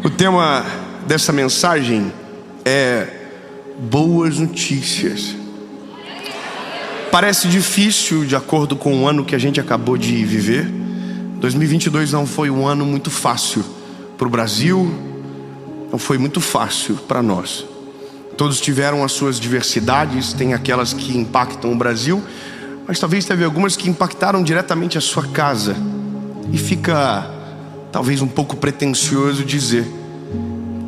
O tema dessa mensagem é boas notícias. Parece difícil de acordo com o ano que a gente acabou de viver. 2022 não foi um ano muito fácil para o Brasil, não foi muito fácil para nós. Todos tiveram as suas diversidades, tem aquelas que impactam o Brasil, mas talvez teve algumas que impactaram diretamente a sua casa. E fica talvez um pouco pretensioso dizer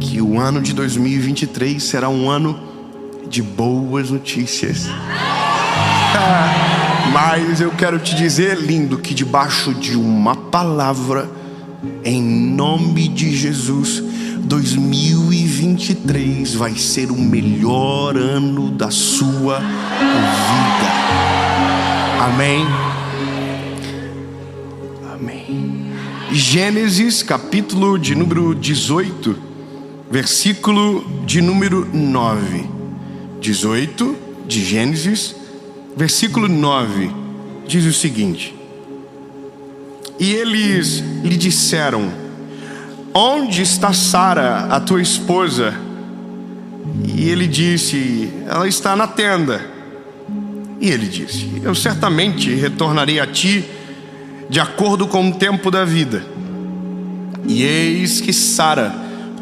que o ano de 2023 será um ano de boas notícias. Mas eu quero te dizer, lindo, que debaixo de uma palavra, em nome de Jesus, 2023 vai ser o melhor ano da sua vida. Amém? Amém. Gênesis, capítulo de número 18, versículo de número 9. 18 de Gênesis, versículo 9, diz o seguinte: e eles lhe disseram: onde está Sara, a tua esposa? E ele disse: ela está na tenda. E ele disse: eu certamente retornarei a ti de acordo com o tempo da vida. E eis que Sara,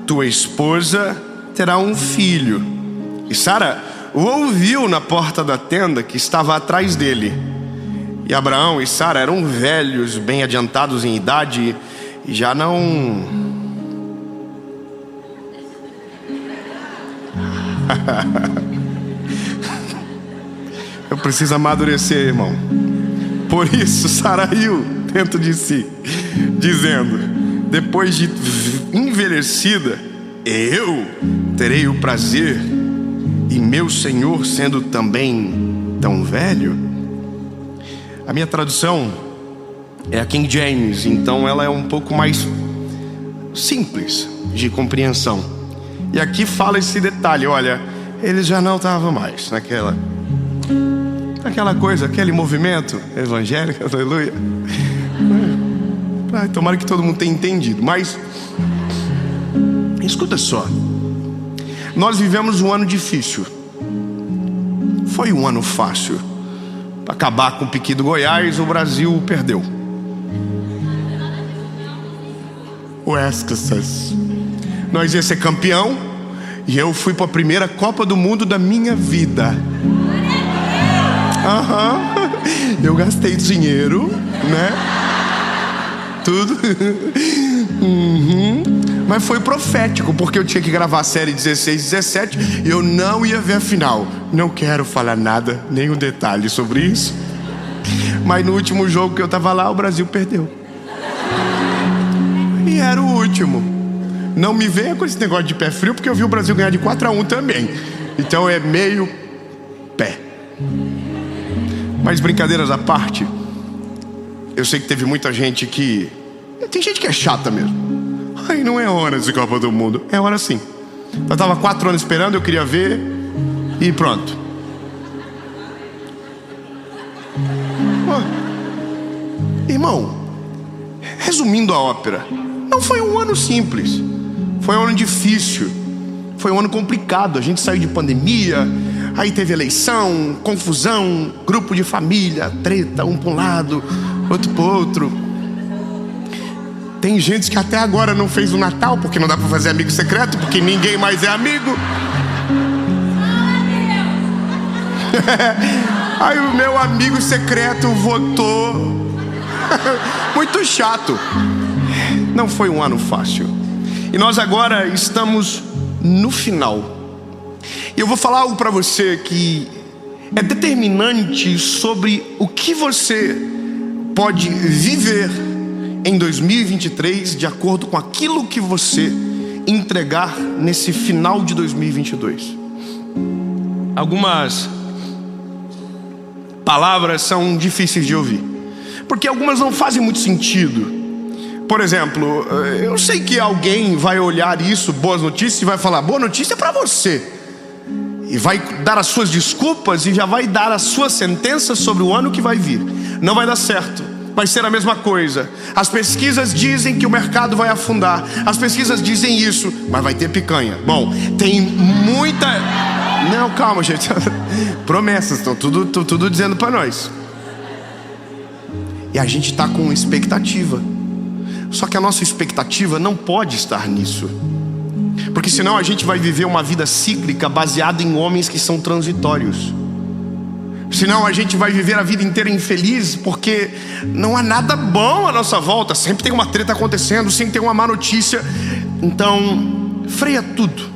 tua esposa, terá um filho. E Sara o ouviu na porta da tenda que estava atrás dele. E Abraão e Sara eram velhos, bem adiantados em idade, e já não... Eu preciso amadurecer, irmão. Por isso Sara riu dentro de si, dizendo: depois de envelhecida, eu terei o prazer, e meu Senhor sendo também tão velho. A minha tradução é a King James, então ela é um pouco mais simples de compreensão. E aqui fala esse detalhe: olha, eles já não estavam mais naquela coisa, aquele movimento evangélico, aleluia. Tomara que todo mundo tenha entendido. Mas escuta só, nós vivemos um ano difícil. Foi um ano fácil. Para acabar com o Piqui do Goiás, o Brasil perdeu. O Escasas. Nós ia ser campeão, e eu fui para a primeira Copa do Mundo da minha vida. Eu gastei dinheiro, né? Tudo. Mas foi profético, porque eu tinha que gravar a série 16, 17 e eu não ia ver a final. Não quero falar nada, nenhum detalhe sobre isso. Mas no último jogo que eu tava lá, o Brasil perdeu. E era o último. Não me venha com esse negócio de pé frio, porque eu vi o Brasil ganhar de 4-1 também. Então é meio pé. Mas brincadeiras à parte, eu sei que teve muita gente que... Tem gente que é chata mesmo. Ai, não é hora de Copa do Mundo. É hora sim. Eu tava 4 anos esperando, eu queria ver, e pronto. Irmão, resumindo a ópera, não foi um ano simples. Foi um ano difícil. Foi um ano complicado. A gente saiu de pandemia, aí teve eleição, confusão, grupo de família, treta, um para um lado, outro para o outro. Tem gente que até agora não fez o Natal, porque não dá para fazer amigo secreto, porque ninguém mais é amigo. Aí o meu amigo secreto votou. Muito chato. Não foi um ano fácil. E nós agora estamos no final. E eu vou falar algo para você que é determinante sobre o que você pode viver em 2023, de acordo com aquilo que você entregar nesse final de 2022. Algumas palavras são difíceis de ouvir, porque algumas não fazem muito sentido. Por exemplo, eu sei que alguém vai olhar isso, boas notícias, e vai falar: boa notícia para você, e vai dar as suas desculpas e já vai dar a sua sentença sobre o ano que vai vir. Não vai dar certo. vai ser a mesma coisa. As pesquisas dizem que o mercado vai afundar. As pesquisas dizem isso, mas vai ter picanha. Bom, tem muita... Não, calma, gente. Promessas, estão tudo dizendo para nós. E a gente está com expectativa. Só que a nossa expectativa não pode estar nisso, porque senão a gente vai viver uma vida cíclica baseada em homens que são transitórios. Senão a gente vai viver a vida inteira infeliz, porque não há nada bom à nossa volta. Sempre tem uma treta acontecendo, sempre tem uma má notícia. Então, freia tudo.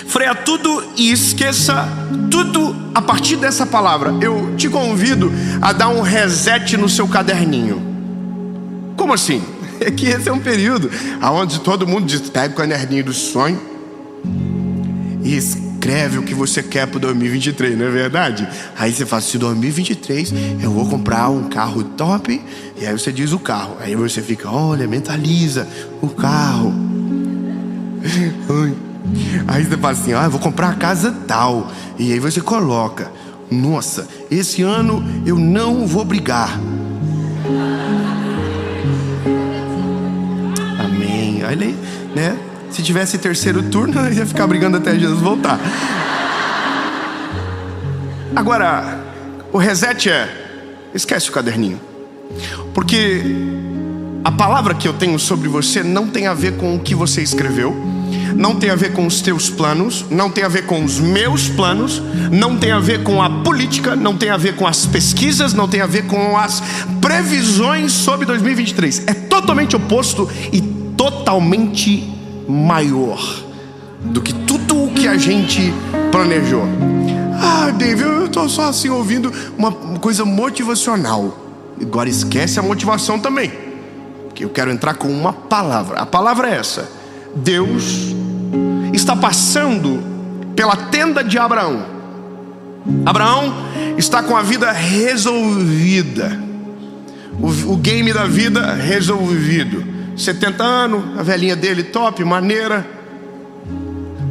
Freia tudo e esqueça tudo a partir dessa palavra. Eu te convido a dar um reset no seu caderninho. Como assim? É que esse é um período onde todo mundo diz: pega o caderninho do sonho e escreve o que você quer para 2023, não é verdade? Aí você fala assim: 2023 eu vou comprar um carro top. E aí você diz o carro. Aí você fica: olha, mentaliza o carro. Aí você fala assim: eu vou comprar a casa tal. E aí você coloca: nossa, esse ano eu não vou brigar. Amém. Aí, né? Se tivesse terceiro turno, eu ia ficar brigando até Jesus voltar. Agora, o reset esquece o caderninho. Porque a palavra que eu tenho sobre você não tem a ver com o que você escreveu, não tem a ver com os teus planos, não tem a ver com os meus planos, não tem a ver com a política, não tem a ver com as pesquisas, não tem a ver com as previsões sobre 2023. É totalmente oposto e totalmente maior do que tudo o que a gente planejou. David, eu estou só assim ouvindo uma coisa motivacional. Agora esquece a motivação também, porque eu quero entrar com uma palavra. A palavra é essa: Deus está passando pela tenda de Abraão. Abraão está com a vida resolvida, o game da vida resolvido. 70 anos, a velhinha dele top, maneira.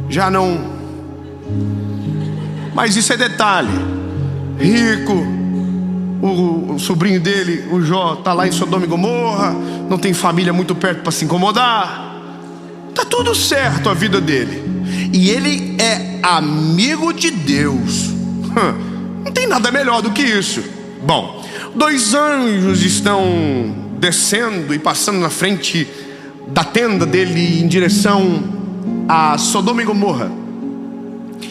Já não... Mas isso é detalhe. Rico. O sobrinho dele, o Jó, está lá em Sodoma e Gomorra. Não tem família muito perto para se incomodar. Tá tudo certo a vida dele. E ele é amigo de Deus. Não tem nada melhor do que isso. Bom, 2 anjos estão descendo e passando na frente da tenda dele em direção a Sodoma e Gomorra.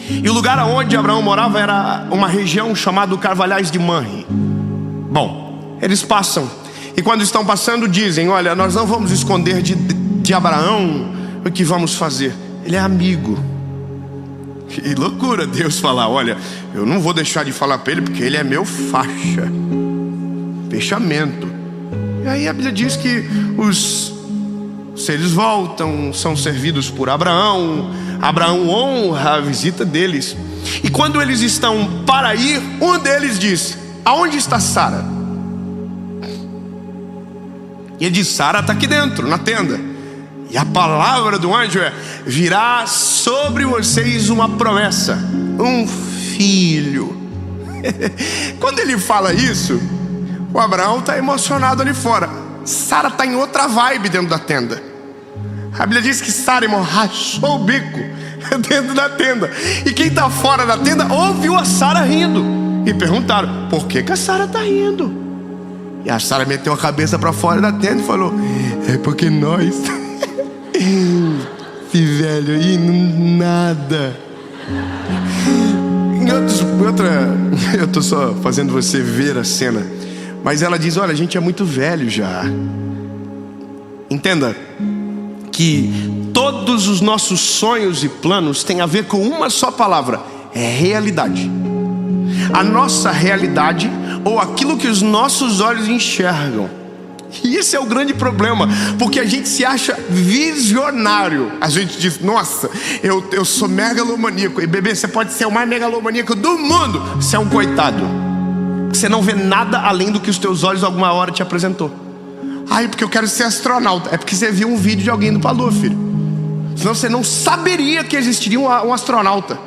E o lugar onde Abraão morava era uma região chamada Carvalhais de Manre. Bom, eles passam, e quando estão passando dizem: olha, nós não vamos esconder de Abraão o que vamos fazer. Ele é amigo. Que loucura Deus falar: olha, eu não vou deixar de falar para ele, porque ele é meu faixa, fechamento. E aí a Bíblia diz que os seres voltam, são servidos por Abraão. Abraão honra a visita deles. E quando eles estão para ir, um deles diz: aonde está Sara? E ele diz: Sara está aqui dentro, na tenda. E a palavra do anjo é: virá sobre vocês uma promessa, um filho. Quando ele fala isso, o Abraão está emocionado ali fora. Sara está em outra vibe dentro da tenda. A Bíblia diz que Sara, irmão, rachou o bico dentro da tenda. E quem está fora da tenda ouviu a Sara rindo. E perguntaram: por que a Sara está rindo? E a Sara meteu a cabeça para fora da tenda e falou: é porque nós... Esse velho aí, nada. Eu tô só fazendo você ver a cena. Mas ela diz: olha, a gente é muito velho já. Entenda que todos os nossos sonhos e planos têm a ver com uma só palavra: é realidade. A nossa realidade, ou aquilo que os nossos olhos enxergam. E esse é o grande problema, porque a gente se acha visionário. A gente diz: nossa, eu sou megalomaníaco. E bebê, você pode ser o mais megalomaníaco do mundo, você é um coitado. Você não vê nada além do que os teus olhos alguma hora te apresentou. Porque eu quero ser astronauta. É porque você viu um vídeo de alguém indo pra lua, filho. Senão você não saberia que existiria um astronauta.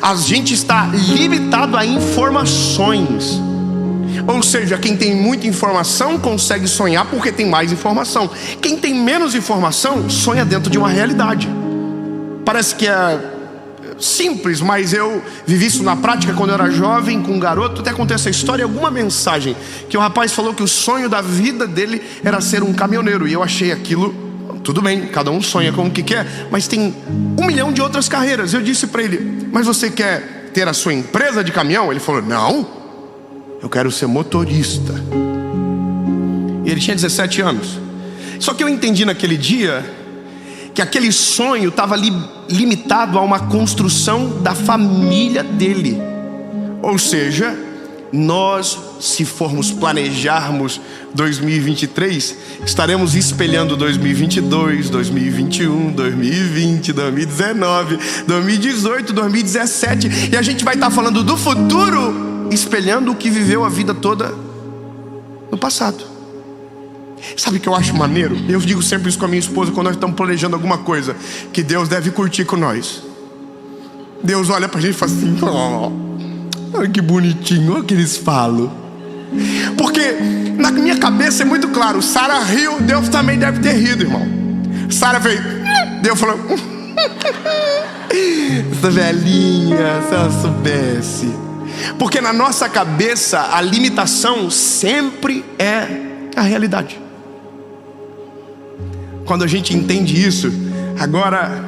A gente está limitado a informações. Ou seja, quem tem muita informação consegue sonhar porque tem mais informação. Quem tem menos informação sonha dentro de uma realidade. Parece que é simples, mas eu vivi isso na prática quando eu era jovem, com um garoto. Até contei essa história, alguma mensagem que o rapaz falou que o sonho da vida dele era ser um caminhoneiro. E eu achei aquilo, tudo bem, cada um sonha com o que quer, mas tem 1 milhão de outras carreiras. Eu disse para ele: mas você quer ter a sua empresa de caminhão? Ele falou: não, eu quero ser motorista. E ele tinha 17 anos. Só que eu entendi naquele dia que aquele sonho estava limitado a uma construção da família dele. Ou seja, nós, se formos planejarmos 2023, estaremos espelhando 2022, 2021, 2020, 2019, 2018, 2017, e a gente vai estar falando do futuro, espelhando o que viveu a vida toda no passado. Sabe o que eu acho maneiro? Eu digo sempre isso com a minha esposa quando nós estamos planejando alguma coisa que Deus deve curtir com nós. Deus olha pra gente e fala assim: oh, que bonitinho, olha o que eles falam. Porque na minha cabeça é muito claro: Sara riu, Deus também deve ter rido, irmão. Sara fez, Deus falou: essa velhinha, se ela soubesse. Porque na nossa cabeça a limitação sempre é a realidade. Quando a gente entende isso, agora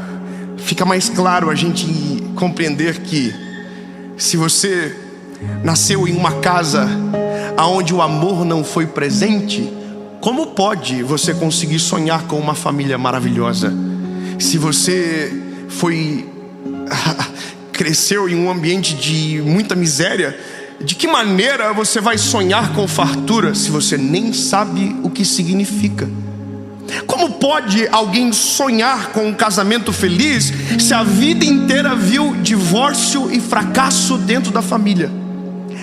fica mais claro a gente compreender que se você nasceu em uma casa onde o amor não foi presente, como pode você conseguir sonhar com uma família maravilhosa? Se você cresceu em um ambiente de muita miséria, de que maneira você vai sonhar com fartura se você nem sabe o que significa? Como pode alguém sonhar com um casamento feliz se a vida inteira viu divórcio e fracasso dentro da família?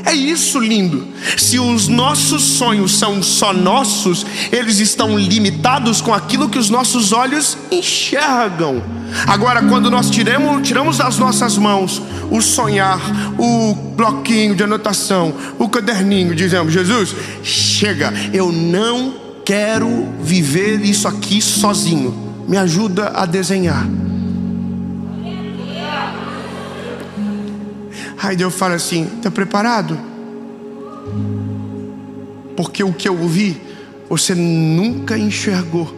É isso lindo. Se os nossos sonhos são só nossos, eles estão limitados com aquilo que os nossos olhos enxergam. Agora, quando nós tiramos das nossas mãos o sonhar, o bloquinho de anotação, o caderninho, dizemos: Jesus, chega, eu não quero viver isso aqui sozinho, me ajuda a desenhar. Aí Deus fala assim: está preparado? Porque o que eu vi, você nunca enxergou.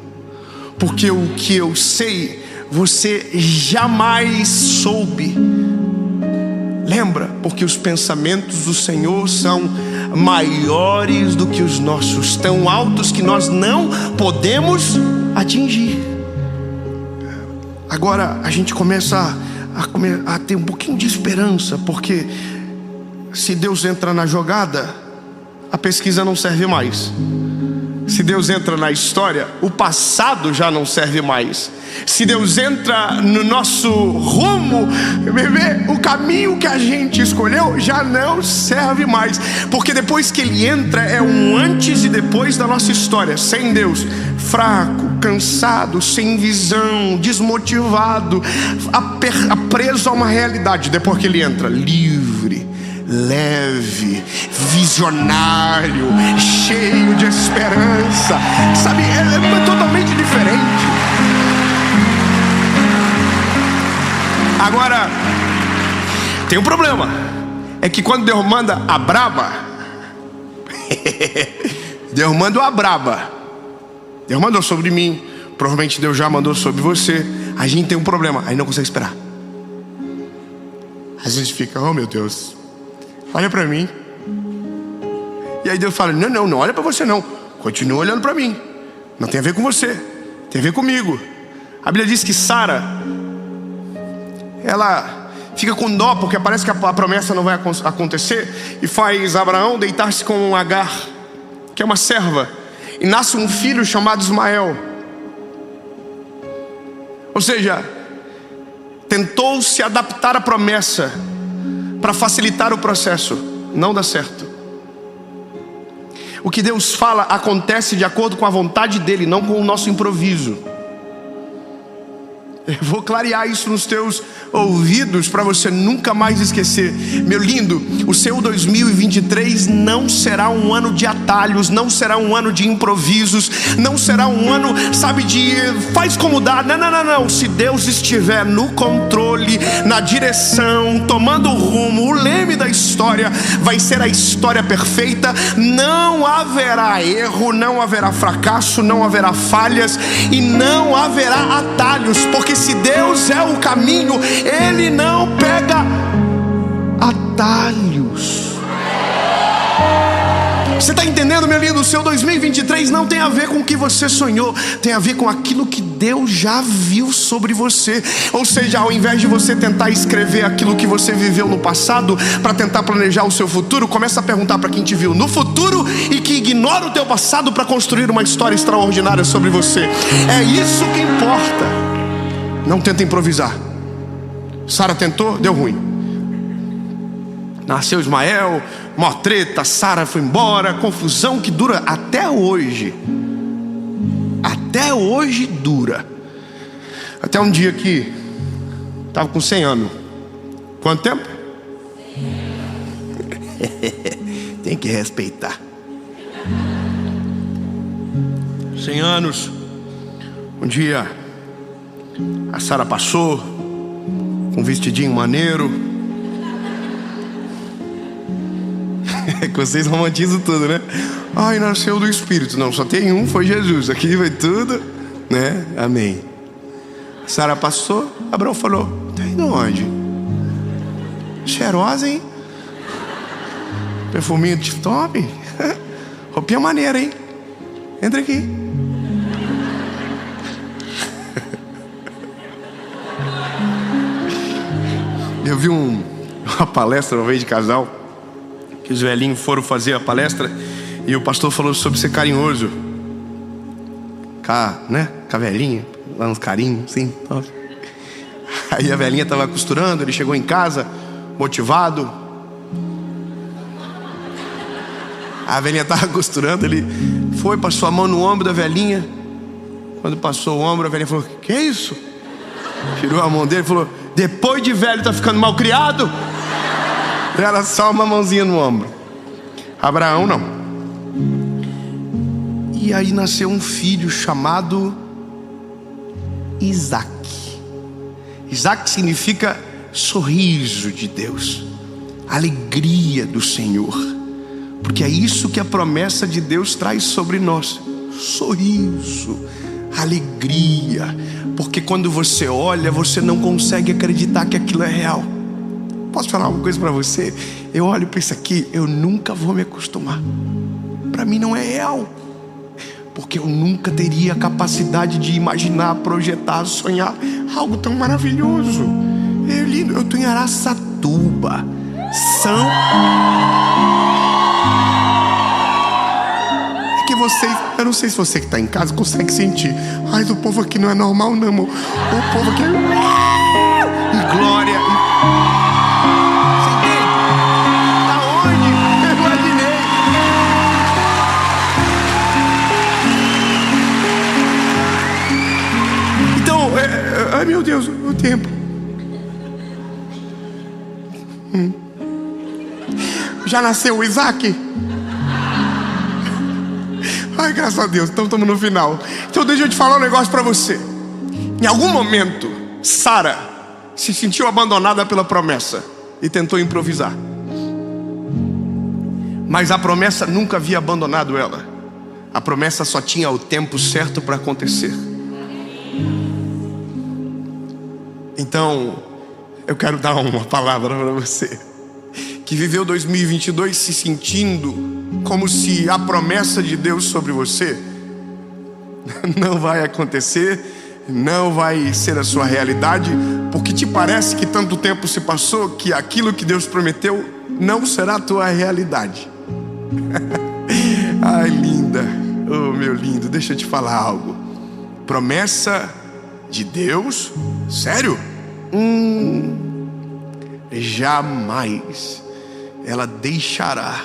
Porque o que eu sei, você jamais soube. Lembra? Porque os pensamentos do Senhor são maiores do que os nossos, tão altos que nós não podemos atingir. Agora a gente começa a ter um pouquinho de esperança, porque se Deus entra na jogada, a pesquisa não serve mais. Se Deus entra na história, o passado já não serve mais. Se Deus entra no nosso rumo, o caminho que a gente escolheu já não serve mais. Porque depois que Ele entra, é um antes e depois da nossa história. Sem Deus, fraco, cansado, sem visão, desmotivado, preso a uma realidade. Depois que Ele entra, livre, leve, visionário, cheio de esperança. Sabe, é totalmente diferente. Agora, tem um problema. É que quando Deus manda a braba Deus mandou a braba. Deus mandou sobre mim, provavelmente Deus já mandou sobre você. A gente tem um problema, aí não consegue esperar. A gente fica: oh meu Deus, olha pra mim. E aí Deus fala: não olha pra você não, continua olhando pra mim. Não tem a ver com você, tem a ver comigo. A Bíblia diz que Sara, ela fica com dó porque parece que a promessa não vai acontecer, e faz Abraão deitar-se com Agar, que é uma serva, e nasce um filho chamado Ismael. Ou seja, tentou se adaptar à promessa para facilitar o processo, não dá certo. O que Deus fala acontece de acordo com a vontade dEle, não com o nosso improviso. Eu vou clarear isso nos teus ouvidos para você nunca mais esquecer. Meu lindo, o seu 2023 não será um ano de atalhos, não será um ano de improvisos, não será um ano, sabe, de faz como dá. Não. Se Deus estiver no controle, na direção, tomando o rumo, o leme da história vai ser a história perfeita. Não haverá erro, não haverá fracasso, não haverá falhas e não haverá atalhos, porque se Deus é o caminho, Ele não pega atalhos. Você está entendendo, meu lindo? O seu 2023 não tem a ver com o que você sonhou, tem a ver com aquilo que Deus já viu sobre você. Ou seja, ao invés de você tentar escrever aquilo que você viveu no passado para tentar planejar o seu futuro, começa a perguntar para quem te viu no futuro e que ignora o teu passado para construir uma história extraordinária sobre você. É isso que importa. Não tenta improvisar. Sara tentou, deu ruim. Nasceu Ismael, mó treta, Sara foi embora, confusão que dura até hoje. Até hoje dura. Até um dia que estava com 100 anos. Quanto tempo? Tem que respeitar. 100 anos. Um dia a Sara passou com um vestidinho maneiro. É que vocês romantizam tudo, né? Ai, nasceu do Espírito. Não, só tem um, foi Jesus. Aqui vai tudo, né? Amém. Sara passou, Abraão falou: tá indo onde? Cheirosa, hein? Perfuminho de top. Roupinha maneira, hein? Entra aqui. Eu vi uma palestra uma vez de casal, que os velhinhos foram fazer a palestra e o pastor falou sobre ser carinhoso. Com a velhinha, lá uns carinhos, assim. Aí a velhinha estava costurando, ele chegou em casa, motivado. A velhinha estava costurando, ele foi, passou a mão no ombro da velhinha. Quando passou o ombro, a velhinha falou: que é isso? Tirou a mão dele e falou: depois de velho tá ficando mal criado? Era só uma mãozinha no ombro. Abraão não. E aí nasceu um filho chamado Isaac. Isaac significa sorriso de Deus, alegria do Senhor, porque é isso que a promessa de Deus traz sobre nós: sorriso, alegria. Porque quando você olha, você não consegue acreditar que aquilo é real. Posso falar uma coisa para você? Eu olho para isso aqui, eu nunca vou me acostumar. Para mim não é real, porque eu nunca teria a capacidade de imaginar, projetar, sonhar algo tão maravilhoso. É lindo. Eu estou em Araçatuba, É que vocês, eu não sei se você que está em casa consegue sentir. Ai, o povo aqui não é normal não, amor. O povo aqui é... E glória ai meu Deus, o tempo. Já nasceu o Isaac? Ai, graças a Deus, então estamos no final. Então deixa eu te falar um negócio para você. Em algum momento, Sara se sentiu abandonada pela promessa e tentou improvisar. Mas a promessa nunca havia abandonado ela. A promessa só tinha o tempo certo para acontecer. Então, eu quero dar uma palavra para você que viveu 2022 se sentindo como se a promessa de Deus sobre você não vai acontecer, não vai ser a sua realidade, porque te parece que tanto tempo se passou que aquilo que Deus prometeu não será a tua realidade. Ai, linda, oh meu lindo, deixa eu te falar algo. Promessa de Deus, sério? Jamais ela deixará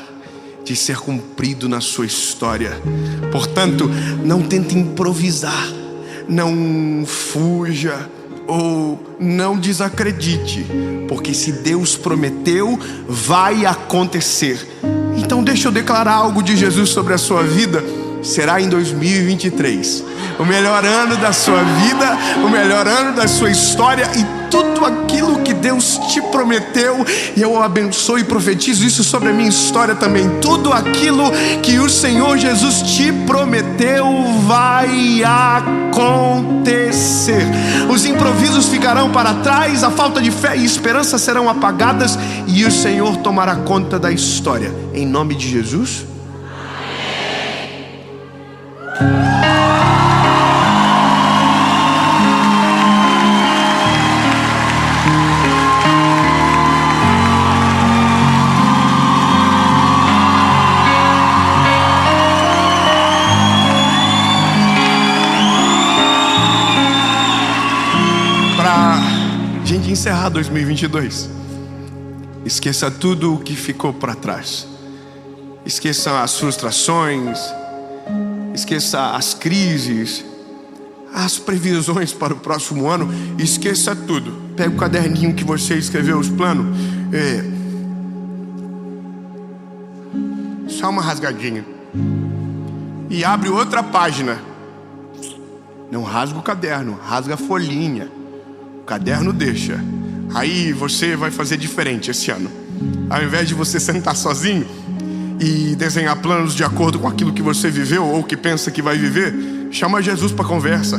de ser cumprido na sua história. Portanto, não tente improvisar, não fuja, ou não desacredite, porque se Deus prometeu, vai acontecer. Então deixa eu declarar algo de Jesus sobre a sua vida. Será em 2023 o melhor ano da sua vida, o melhor ano da sua história, e tudo aquilo que Deus te prometeu, e eu abençoo e profetizo isso sobre a minha história também. Tudo aquilo que o Senhor Jesus te prometeu vai acontecer. Os improvisos ficarão para trás, a falta de fé e esperança serão apagadas, e o Senhor tomará conta da história. Em nome de Jesus. De encerrar 2022, esqueça tudo o que ficou para trás. Esqueça as frustrações, esqueça as crises, as previsões para o próximo ano. Esqueça tudo. Pega o caderninho que você escreveu os planos, só uma rasgadinha, e abre outra página. Não rasga o caderno, rasga a folhinha. O caderno deixa. Aí você vai fazer diferente esse ano. Ao invés de você sentar sozinho e desenhar planos de acordo com aquilo que você viveu ou que pensa que vai viver, chama Jesus para conversa.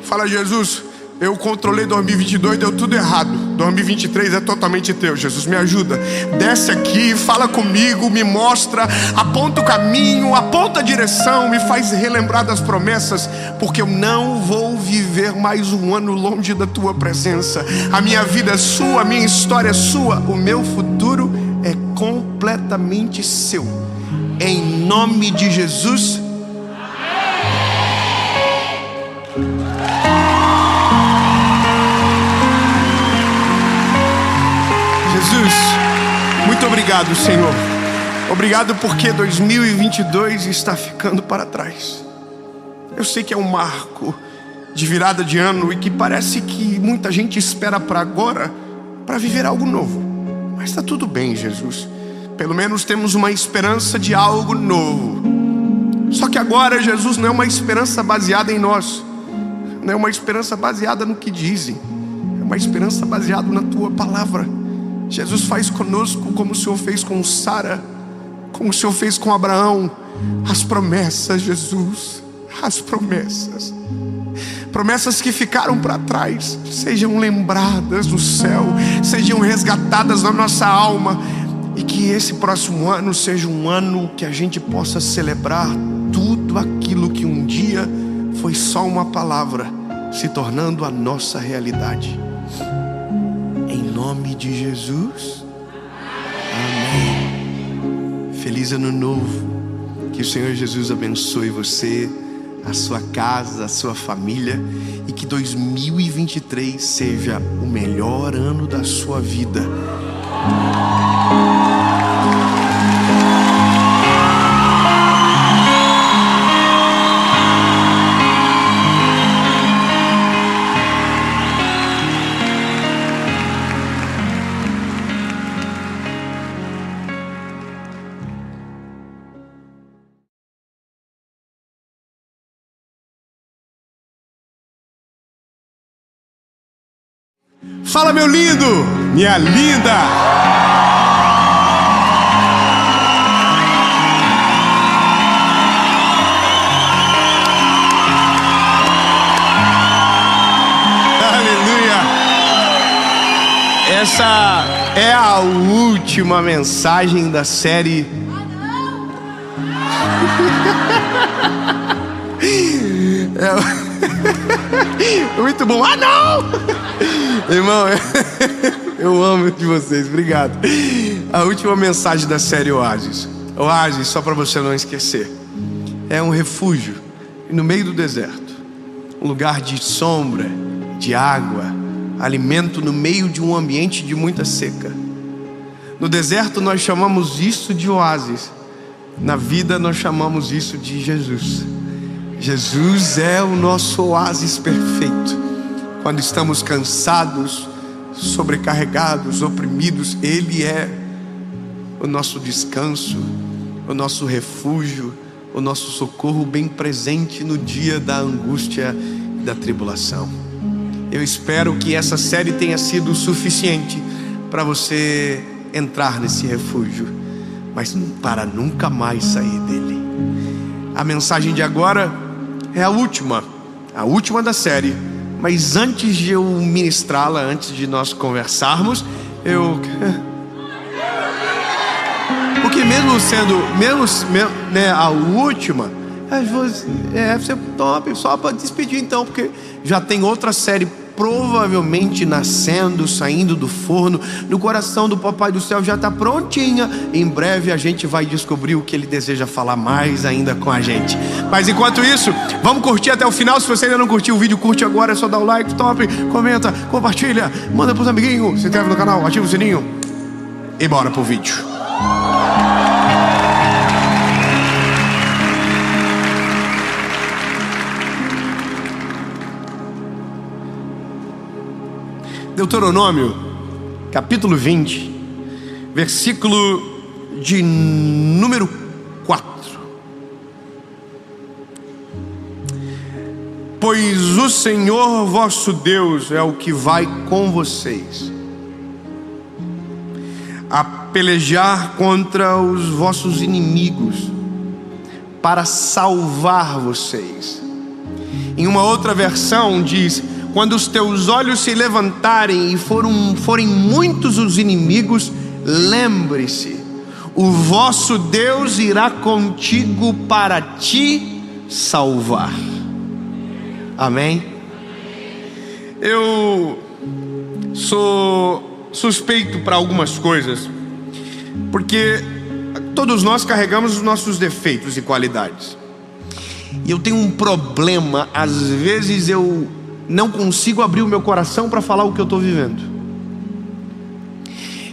Fala: Jesus, eu controlei 2022, deu tudo errado. 2023 é totalmente teu. Jesus, me ajuda. Desce aqui, fala comigo, me mostra, aponta o caminho, aponta a direção, me faz relembrar das promessas, porque eu não vou viver mais um ano longe da tua presença. A minha vida é sua, a minha história é sua, o meu futuro é completamente seu. Em nome de Jesus. Jesus, muito obrigado, Senhor. Obrigado porque 2022 está ficando para trás. Eu sei que é um marco de virada de ano e que parece que muita gente espera para agora para viver algo novo. Mas está tudo bem, Jesus. Pelo menos temos uma esperança de algo novo. Só que agora, Jesus, não é uma esperança baseada em nós, não é uma esperança baseada no que dizem, é uma esperança baseada na tua palavra. Jesus, faz conosco como o Senhor fez com Sara, como o Senhor fez com Abraão. As promessas, Jesus, as promessas que ficaram para trás, sejam lembradas no céu, sejam resgatadas na nossa alma, e que esse próximo ano seja um ano que a gente possa celebrar tudo aquilo que um dia foi só uma palavra, se tornando a nossa realidade. Em nome de Jesus, amém. Feliz ano novo. Que o Senhor Jesus abençoe você, a sua casa, a sua família, e que 2023 seja o melhor ano da sua vida. Fala, meu lindo, minha linda. Aleluia. Essa é a última mensagem da série. Muito bom. Ah, não! Irmão, eu amo de vocês, obrigado. A última mensagem da série Oásis. Oásis, só para você não esquecer, é um refúgio no meio do deserto, um lugar de sombra, de água, alimento no meio de um ambiente de muita seca. No deserto nós chamamos isso de oásis, na vida nós chamamos isso de Jesus. Jesus é o nosso oásis perfeito. quando estamos cansados, sobrecarregados, oprimidos. Ele é o nosso descanso, o nosso refúgio, o nosso socorro bem presente no dia da angústia e da tribulação. Eu espero que essa série tenha sido suficiente para você entrar nesse refúgio, mas para nunca mais sair dele. A mensagem de agora é a última da série, mas antes de eu ministrá-la, antes de nós conversarmos, porque mesmo sendo né, a última, você top, só para despedir então, porque já tem outra série provavelmente nascendo, saindo do forno, no coração do Papai do Céu, já está prontinha. Em breve a gente vai descobrir o que Ele deseja falar mais ainda com a gente. Mas enquanto isso, vamos curtir até o final. Se você ainda não curtiu o vídeo, curte agora, é só dar o like, top, comenta, compartilha, manda pros amiguinhos, se inscreve no canal, ativa o sininho e bora pro vídeo. Deuteronômio, capítulo 20, versículo de número 4. Pois o Senhor vosso Deus é o que vai com vocês a pelejar contra os vossos inimigos, para salvar vocês. Em uma outra versão diz: quando os teus olhos se levantarem e forem muitos os inimigos, lembre-se, o vosso Deus irá contigo para te salvar. Amém? Eu sou suspeito para algumas coisas, porque todos nós carregamos os nossos defeitos e qualidades. E eu tenho um problema, às vezes eu não consigo abrir o meu coração para falar o que eu estou vivendo.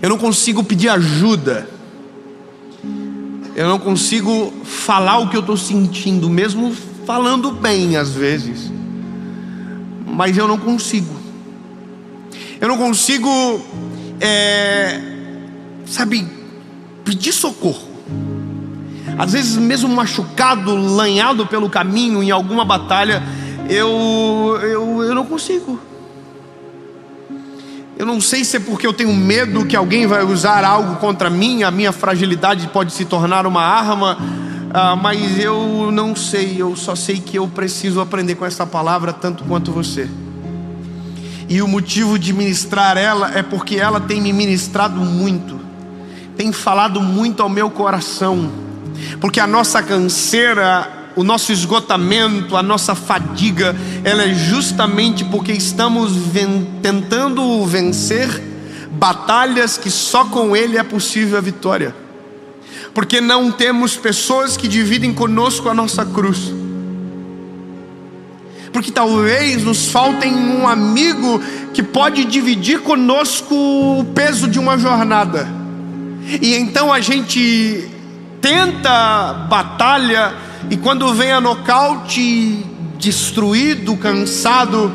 Eu não consigo pedir ajuda. Eu não consigo falar o que eu estou sentindo, mesmo falando bem às vezes. Mas eu não consigo. Eu não consigo, pedir socorro. Às vezes mesmo machucado, lanhado pelo caminho em alguma batalha, eu não consigo. Eu não sei se é porque eu tenho medo que alguém vai usar algo contra mim, a minha fragilidade pode se tornar uma arma, mas eu não sei. Eu só sei que eu preciso aprender com essa palavra tanto quanto você. E o motivo de ministrar ela é porque ela tem me ministrado muito, tem falado muito ao meu coração. Porque a nossa canseira, o nosso esgotamento, a nossa fadiga, ela é justamente porque estamos tentando vencer batalhas que só com Ele é possível a vitória. Porque não temos pessoas que dividem conosco a nossa cruz. Porque talvez nos faltem um amigo que pode dividir conosco o peso de uma jornada. E então a gente tenta, batalha, e quando vem a nocaute, destruído, cansado,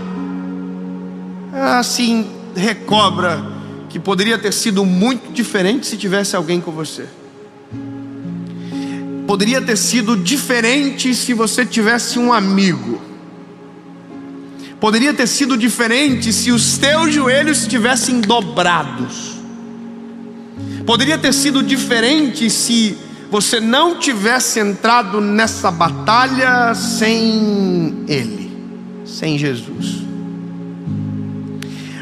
assim, recobra que poderia ter sido muito diferente se tivesse alguém com você. Poderia ter sido diferente se você tivesse um amigo. Poderia ter sido diferente se os teus joelhos estivessem dobrados. Poderia ter sido diferente se você não tivesse entrado nessa batalha sem Ele, sem Jesus.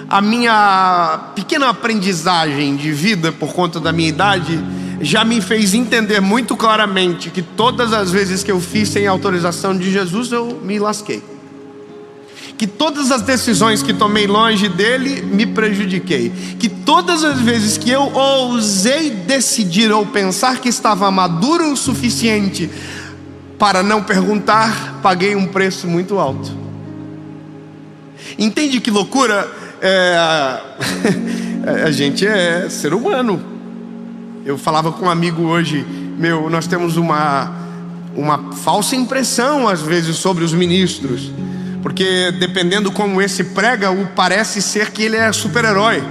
A minha pequena aprendizagem de vida, por conta da minha idade, já me fez entender muito claramente que todas as vezes que eu fiz sem autorização de Jesus, eu me lasquei. Que todas as decisões que tomei longe dele, me prejudiquei. Que todas as vezes que eu ousei decidir ou pensar que estava maduro o suficiente para não perguntar, paguei um preço muito alto. Entende que loucura? A gente é ser humano. Eu falava com um amigo hoje, nós temos uma falsa impressão às vezes sobre os ministros. porque dependendo como esse prega, parece ser que ele é super-herói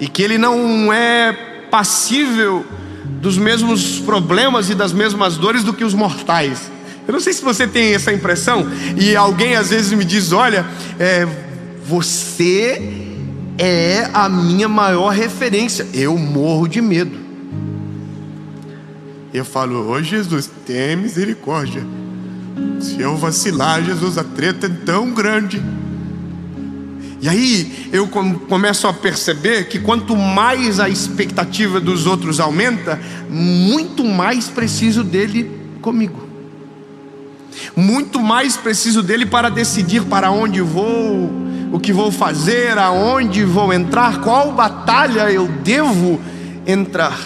e que ele não é passível dos mesmos problemas e das mesmas dores do que os mortais. Eu não sei se você tem essa impressão, e alguém às vezes me diz: olha, você é a minha maior referência. Eu morro de medo. Eu falo: ô Jesus, tem misericórdia. Se eu vacilar, Jesus, a treta é tão grande. E aí eu começo a perceber que quanto mais a expectativa dos outros aumenta, muito mais preciso dele comigo. Muito mais preciso dele para decidir para onde vou, o que vou fazer, aonde vou entrar, qual batalha eu devo entrar.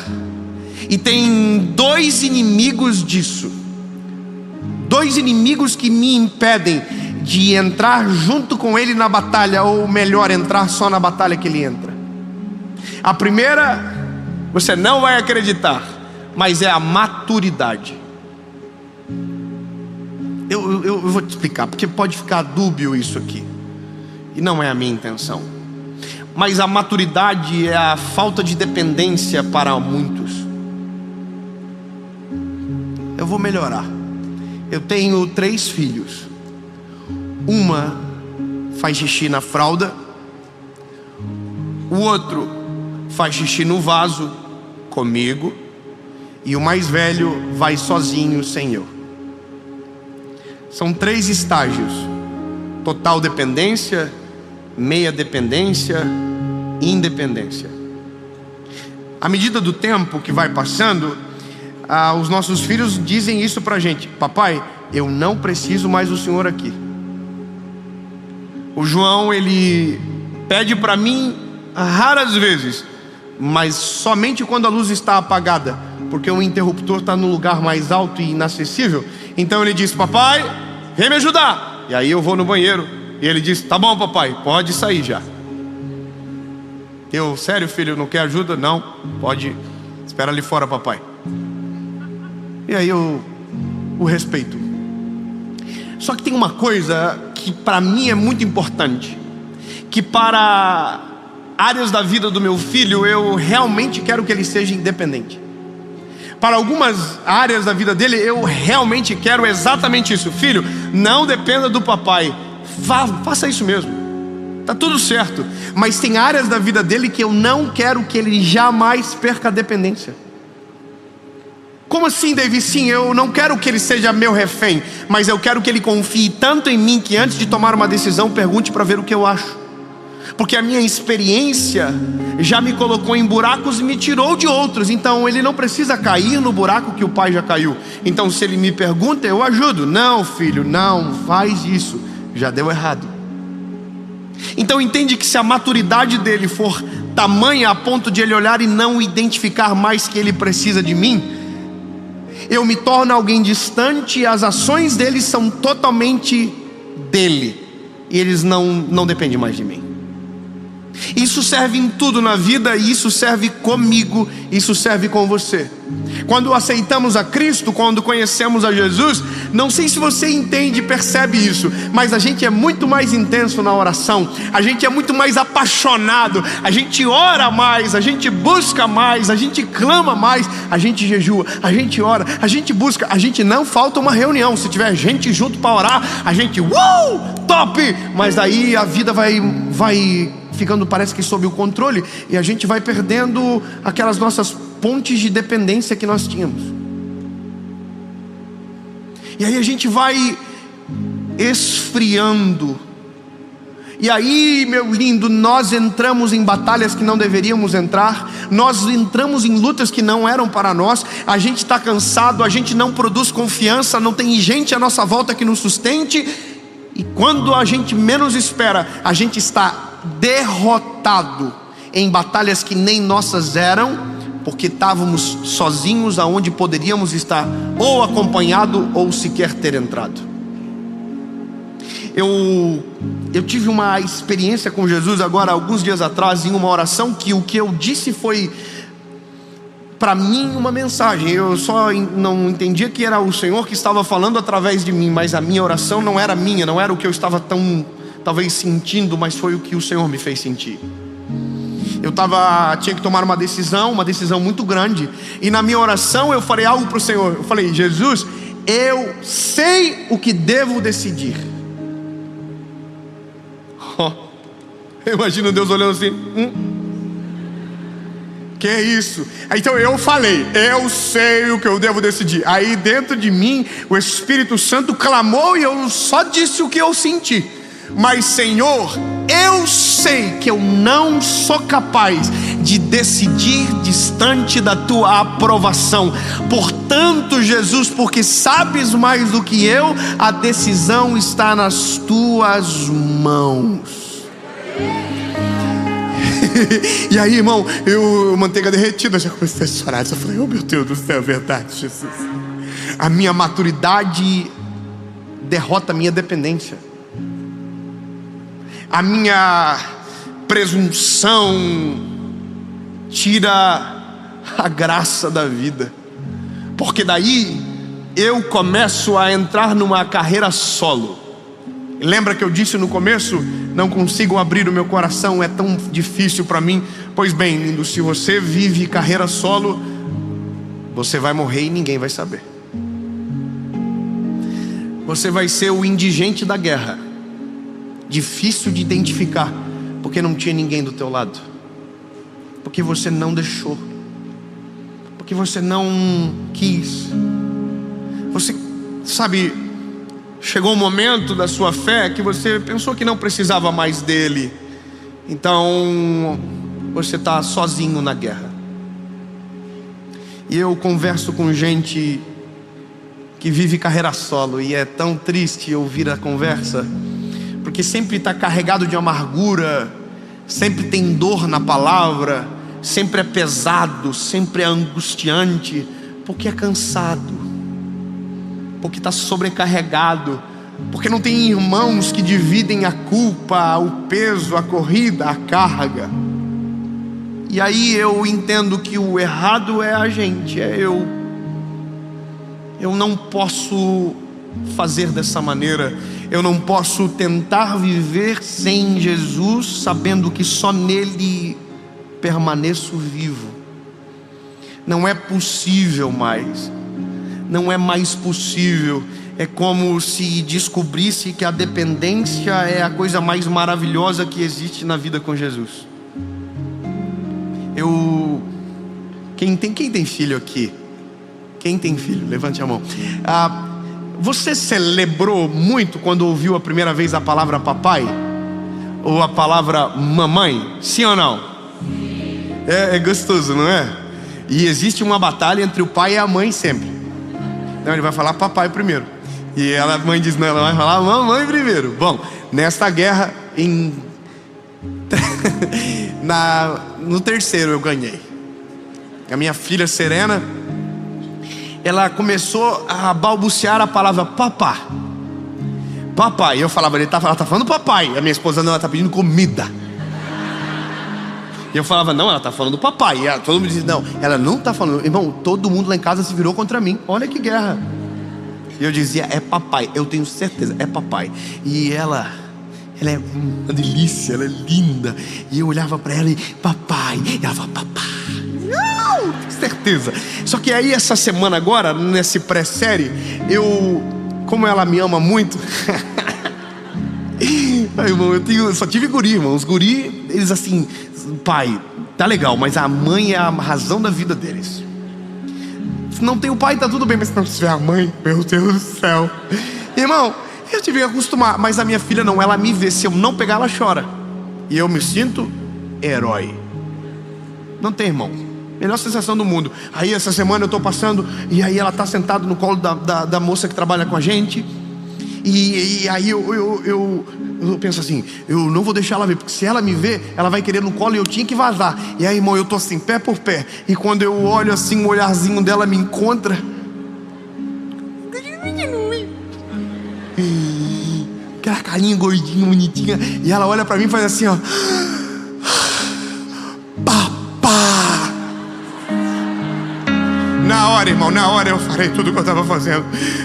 E tem dois inimigos disso, dois inimigos que me impedem de entrar junto com ele na batalha, ou melhor, entrar só na batalha que ele entra. A primeira, você não vai acreditar, mas é a maturidade. Eu vou te explicar, porque pode ficar dúbio isso aqui, e não é a minha intenção. Mas a maturidade é a falta de dependência para muitos. Eu vou melhorar. Eu tenho 3 filhos. Uma faz xixi na fralda, o outro faz xixi no vaso comigo, e o mais velho vai sozinho sem eu. São 3 estágios: total dependência, meia dependência, independência. À medida do tempo que vai passando, os nossos filhos dizem isso pra gente: papai, eu não preciso mais do senhor aqui. O João, ele pede para mim raras vezes, mas somente quando a luz está apagada, porque o interruptor está no lugar mais alto e inacessível. Então ele diz: papai, vem me ajudar. E aí eu vou no banheiro, e ele diz: tá bom papai, pode sair já. Eu: sério filho, não quer ajuda? Não, pode, espera ali fora papai. E aí eu o respeito. Só que tem uma coisa que para mim é muito importante, que para áreas da vida do meu filho eu realmente quero que ele seja independente. Para algumas áreas da vida dele eu realmente quero exatamente isso: filho, não dependa do papai, faça isso mesmo, tá tudo certo. Mas tem áreas da vida dele que eu não quero que ele jamais perca a dependência. Como assim, David? Sim, eu não quero que ele seja meu refém, mas eu quero que ele confie tanto em mim que antes de tomar uma decisão pergunte para ver o que eu acho. Porque a minha experiência já me colocou em buracos e me tirou de outros. Então ele não precisa cair no buraco que o pai já caiu. Então se ele me pergunta, eu ajudo. Não filho, não faz isso, já deu errado. Então entende que se a maturidade dele for tamanha a ponto de ele olhar e não identificar mais que ele precisa de mim, eu me torno alguém distante, e as ações dele são totalmente dele, e eles não dependem mais de mim. Isso serve em tudo na vida, e isso serve comigo, isso serve com você. Quando aceitamos a Cristo, quando conhecemos a Jesus, não sei se você entende e percebe isso, mas a gente é muito mais intenso na oração, a gente é muito mais apaixonado, a gente ora mais, a gente busca mais, a gente clama mais, a gente jejua, a gente ora, a gente busca, a gente não falta uma reunião. Se tiver gente junto para orar, a gente top! Mas daí a vida vai ficando, parece que sob o controle, e a gente vai perdendo aquelas nossas pontes de dependência que nós tínhamos. E aí a gente vai esfriando. E aí, meu lindo, nós entramos em batalhas que não deveríamos entrar, nós entramos em lutas que não eram para nós, a gente está cansado, a gente não produz confiança, não tem gente à nossa volta que nos sustente, e quando a gente menos espera, a gente está derrotado em batalhas que nem nossas eram, porque estávamos sozinhos aonde poderíamos estar ou acompanhado ou sequer ter entrado. Eu tive uma experiência com Jesus agora alguns dias atrás, em uma oração, que o que eu disse foi para mim uma mensagem. Eu só não entendia que era o Senhor que estava falando através de mim, mas a minha oração não era minha, não era o que eu estava talvez sentindo, mas foi o que o Senhor me fez sentir. Eu tinha que tomar uma decisão muito grande, e na minha oração eu falei algo para o Senhor. Eu falei: Jesus, eu sei o que devo decidir. Eu imagino Deus olhando assim: que é isso? Então eu falei: eu sei o que eu devo decidir. Aí dentro de mim o Espírito Santo clamou, e eu só disse o que eu senti. Mas Senhor, eu sei que eu não sou capaz de decidir distante da tua aprovação. Portanto, Jesus, porque sabes mais do que eu, a decisão está nas tuas mãos. E aí, irmão, manteiga derretida, já comecei a chorar. Eu falei: oh meu Deus do céu, é verdade, Jesus. A minha maturidade derrota a minha dependência. A minha presunção tira a graça da vida. Porque daí eu começo a entrar numa carreira solo. Lembra que eu disse no começo: não consigo abrir o meu coração, é tão difícil para mim. Pois bem, lindo, se você vive carreira solo, você vai morrer e ninguém vai saber. Você vai ser o indigente da guerra, difícil de identificar, porque não tinha ninguém do teu lado, porque você não deixou, porque você não quis. Você sabe, chegou um momento da sua fé que você pensou que não precisava mais dele, então você está sozinho na guerra. E eu converso com gente que vive carreira solo, e é tão triste ouvir a conversa, porque sempre está carregado de amargura, sempre tem dor na palavra, sempre é pesado, sempre é angustiante, porque é cansado, porque está sobrecarregado, porque não tem irmãos que dividem a culpa, o peso, a corrida, a carga. E aí eu entendo que o errado é a gente, é eu. Eu não posso fazer dessa maneira. Eu não posso tentar viver sem Jesus, sabendo que só nele permaneço vivo. Não é possível mais. Não é mais possível. É como se descobrisse que a dependência é a coisa mais maravilhosa que existe na vida com Jesus. Quem tem filho aqui? Quem tem filho? Levante a mão. Você celebrou muito quando ouviu a primeira vez a palavra papai? Ou a palavra mamãe? Sim ou não? É gostoso, não é? E existe uma batalha entre o pai e a mãe sempre. Então ele vai falar papai primeiro, e a mãe diz: não, ela vai falar mamãe primeiro. Bom, nesta guerra, no terceiro eu ganhei. A minha filha Serena, ela começou a balbuciar a palavra papá. Papai. E eu falava: ela tá falando papai. A minha esposa: não, ela tá pedindo comida. E eu falava: não, ela tá falando papai. E todo mundo dizia: não, ela não tá falando. Irmão, todo mundo lá em casa se virou contra mim. Olha que guerra. E eu dizia: é papai, eu tenho certeza, é papai. E ela é uma delícia, ela é linda. E eu olhava pra ela e: papai. E ela falava: papai. Não, tenho certeza. Só que aí essa semana agora, nesse pré-série, como ela me ama muito. Ai, irmão, só tive guri, irmão. Os guri, eles assim: pai, tá legal, mas a mãe é a razão da vida deles. Se não tem o pai, tá tudo bem, mas se não tiver a mãe, meu Deus do céu. Irmão, eu tive que acostumar. Mas a minha filha não, ela me vê, se eu não pegar, ela chora. E eu me sinto herói. Não tem, irmão, melhor sensação do mundo. Aí essa semana eu tô passando, e aí ela tá sentada no colo da moça que trabalha com a gente. E aí eu penso assim: eu não vou deixar ela ver, porque se ela me ver, ela vai querer no colo e eu tinha que vazar. E aí, irmão, eu tô assim, pé por pé. E quando eu olho assim, o olharzinho dela me encontra. Aquela carinha gordinha, bonitinha. E ela olha pra mim e faz assim, ó: papá. na hora eu falei tudo que eu estava fazendo.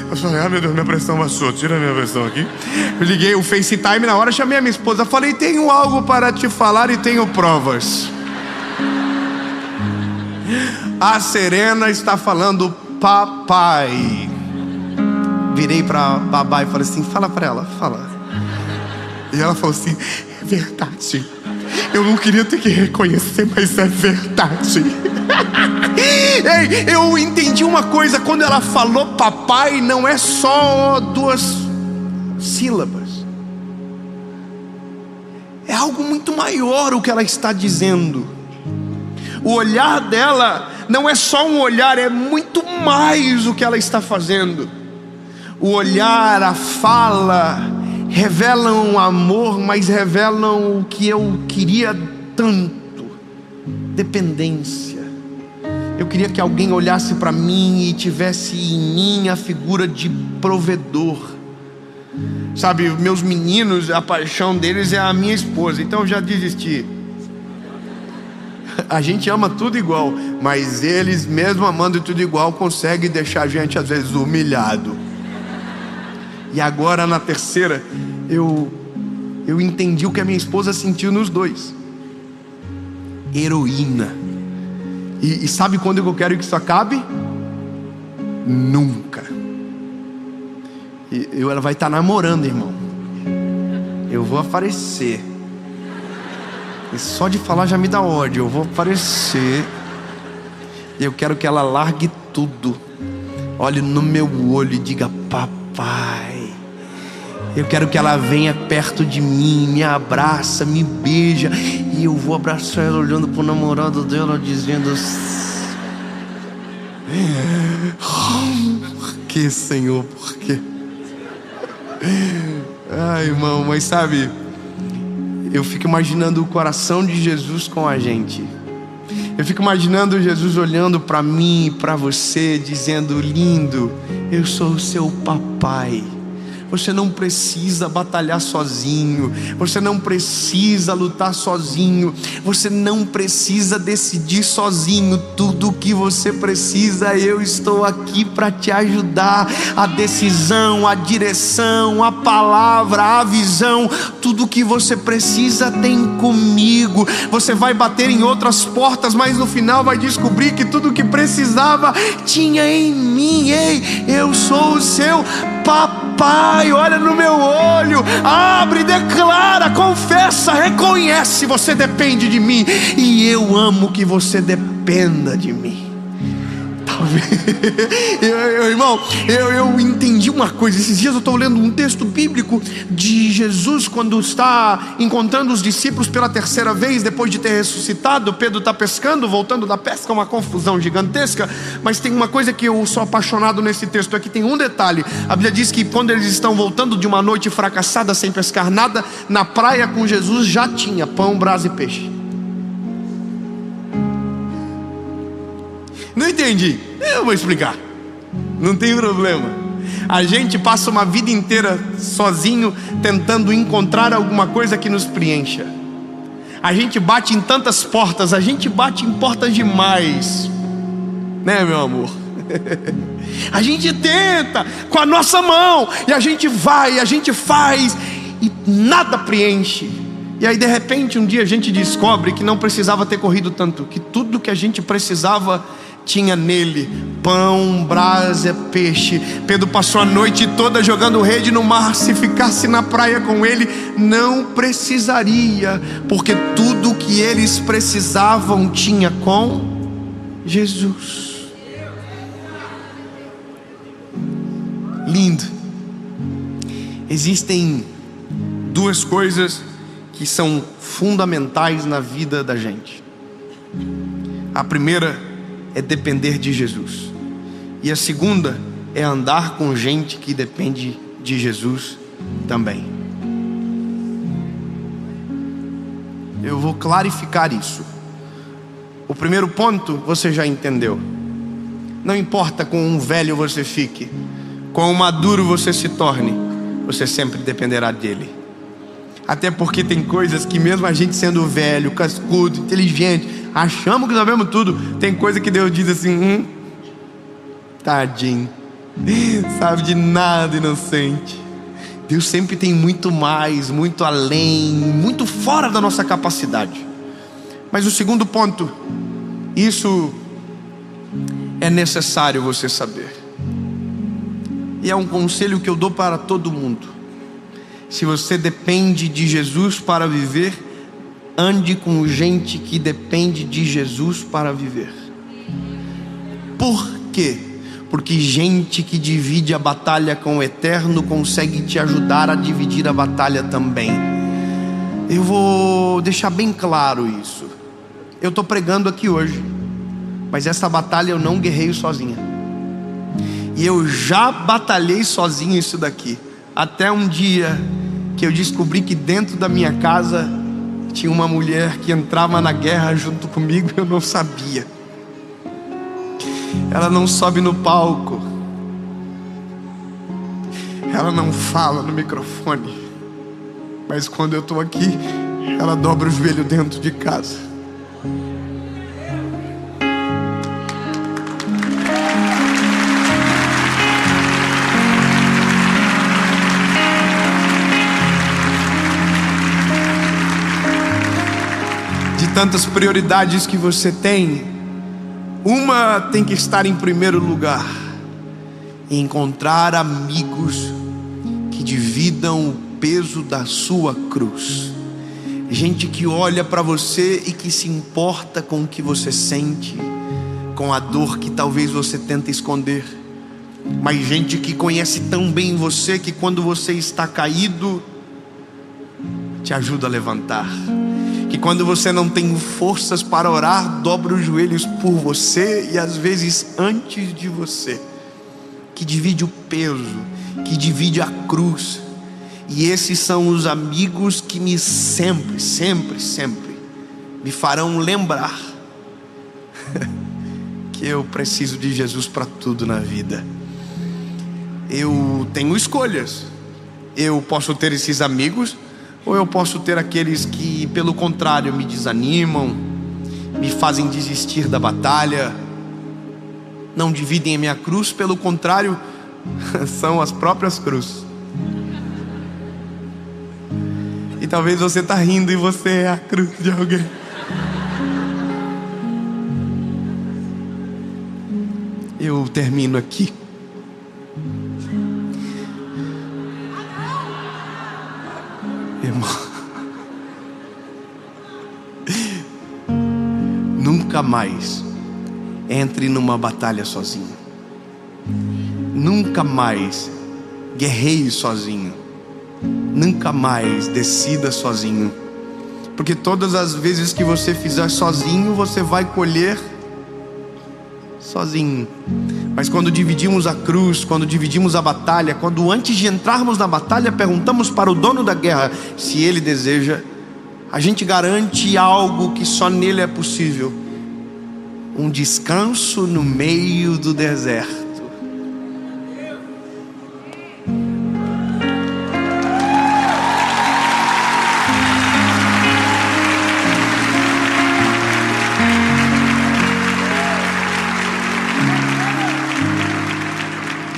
Eu falei, meu Deus, minha pressão baixou, tira a minha pressão aqui. Eu liguei o FaceTime na hora, chamei a minha esposa. Falei, tenho algo para te falar e tenho provas. A Serena está falando papai. Virei para babá e falei assim, fala para ela, fala. E ela falou assim, é verdade. Eu não queria ter que reconhecer, mas é verdade. Ei, eu entendi uma coisa. Quando ela falou papai, não é só 2 sílabas. É algo muito maior o que ela está dizendo. O olhar dela não é só um olhar, é muito mais o que ela está fazendo. O olhar, a fala revelam amor, mas revelam o que eu queria tanto: dependência. Eu queria que alguém olhasse para mim e tivesse em mim a figura de provedor. Sabe, meus meninos, a paixão deles é a minha esposa, então eu já desisti. A gente ama tudo igual, mas eles, mesmo amando tudo igual, conseguem deixar a gente às vezes humilhado. E agora na terceira, eu entendi o que a minha esposa sentiu nos 2. Heroína. E sabe quando eu quero que isso acabe? Nunca. Ela vai estar namorando, irmão. Eu vou aparecer. E só de falar já me dá ódio. Eu vou aparecer. E eu quero que ela largue tudo, olhe no meu olho e diga papai. Eu quero que ela venha perto de mim, me abraça, me beija. E eu vou abraçar ela olhando pro namorado dela, dizendo: por que, Senhor, por quê? Ai, irmão, mas sabe, eu fico imaginando o coração de Jesus com a gente. Eu fico imaginando Jesus olhando para mim e para você, dizendo: lindo, eu sou o seu papai. Você não precisa batalhar sozinho. Você não precisa lutar sozinho. Você não precisa decidir sozinho. Tudo o que você precisa, eu estou aqui para te ajudar. A decisão, a direção, a palavra, a visão, tudo o que você precisa tem comigo. Você vai bater em outras portas, mas no final vai descobrir que tudo o que precisava tinha em mim. Ei, eu sou o seu papai. Olha no meu olho, abre, declara, confessa, reconhece: você depende de mim e eu amo que você dependa de mim. Irmão, eu entendi uma coisa. Esses dias eu estou lendo um texto bíblico de Jesus quando está encontrando os discípulos pela terceira vez depois de ter ressuscitado. Pedro está pescando, voltando da pesca, uma confusão gigantesca. Mas tem uma coisa que eu sou apaixonado nesse texto, é que tem um detalhe. A Bíblia diz que quando eles estão voltando de uma noite fracassada sem pescar nada, na praia com Jesus já tinha pão, brasa e peixe. Não entendi? Eu vou explicar. Não tem problema. A gente passa uma vida inteira sozinho tentando encontrar alguma coisa que nos preencha. A gente bate em tantas portas, a gente bate em portas demais, né, meu amor? A gente tenta com a nossa mão, e a gente vai, a gente faz, e nada preenche. E aí de repente um dia a gente descobre que não precisava ter corrido tanto, que tudo que a gente precisava tinha nele: pão, brasa, peixe. Pedro passou a noite toda jogando rede no mar. Se ficasse na praia com ele, não precisaria, porque tudo o que eles precisavam tinha com Jesus. Lindo. Existem 2 coisas que são fundamentais na vida da gente. A primeira é depender de Jesus, e a segunda é andar com gente que depende de Jesus também. Eu vou clarificar isso. O primeiro ponto você já entendeu. Não importa quão um velho você fique, quão maduro você se torne, você sempre dependerá dele. Até porque tem coisas que mesmo a gente sendo velho, cascudo, inteligente, achamos que sabemos tudo, tem coisa que Deus diz assim: Tadinho, sabe de nada, inocente. Deus sempre tem muito mais, muito além, muito fora da nossa capacidade. Mas o segundo ponto, isso é necessário você saber, e é um conselho que eu dou para todo mundo. Se você depende de Jesus para viver, ande com gente que depende de Jesus para viver. Por quê? Porque gente que divide a batalha com o Eterno consegue te ajudar a dividir a batalha também. Eu vou deixar bem claro isso. Eu estou pregando aqui hoje, mas essa batalha eu não guerreio sozinha. E eu já batalhei sozinho isso daqui, até um dia que eu descobri que dentro da minha casa tinha uma mulher que entrava na guerra junto comigo e eu não sabia. Ela não sobe no palco, ela não fala no microfone, mas quando eu estou aqui, ela dobra o joelho dentro de casa. De tantas prioridades que você tem, uma tem que estar em primeiro lugar: encontrar amigos que dividam o peso da sua cruz. Gente que olha para você e que se importa com o que você sente, com a dor que talvez você tenta esconder. Mas gente que conhece tão bem você que quando você está caído, te ajuda a levantar. Que quando você não tem forças para orar, dobra os joelhos por você e às vezes antes de você. Que divide o peso, que divide a cruz. E esses são os amigos que me sempre me farão lembrar que eu preciso de Jesus para tudo na vida. Eu tenho escolhas. Eu posso ter esses amigos, ou eu posso ter aqueles que, pelo contrário, me desanimam, me fazem desistir da batalha, não dividem a minha cruz, pelo contrário, são as próprias cruzes. E talvez você está rindo e você é a cruz de alguém. Eu termino aqui. Irmão, nunca mais entre numa batalha sozinho. Nunca mais guerreie sozinho. Nunca mais decida sozinho. Porque todas as vezes que você fizer sozinho, você vai colher sozinho. Mas quando dividimos a cruz, quando dividimos a batalha, quando antes de entrarmos na batalha perguntamos para o dono da guerra se ele deseja, a gente garante algo que só nele é possível: um descanso no meio do deserto.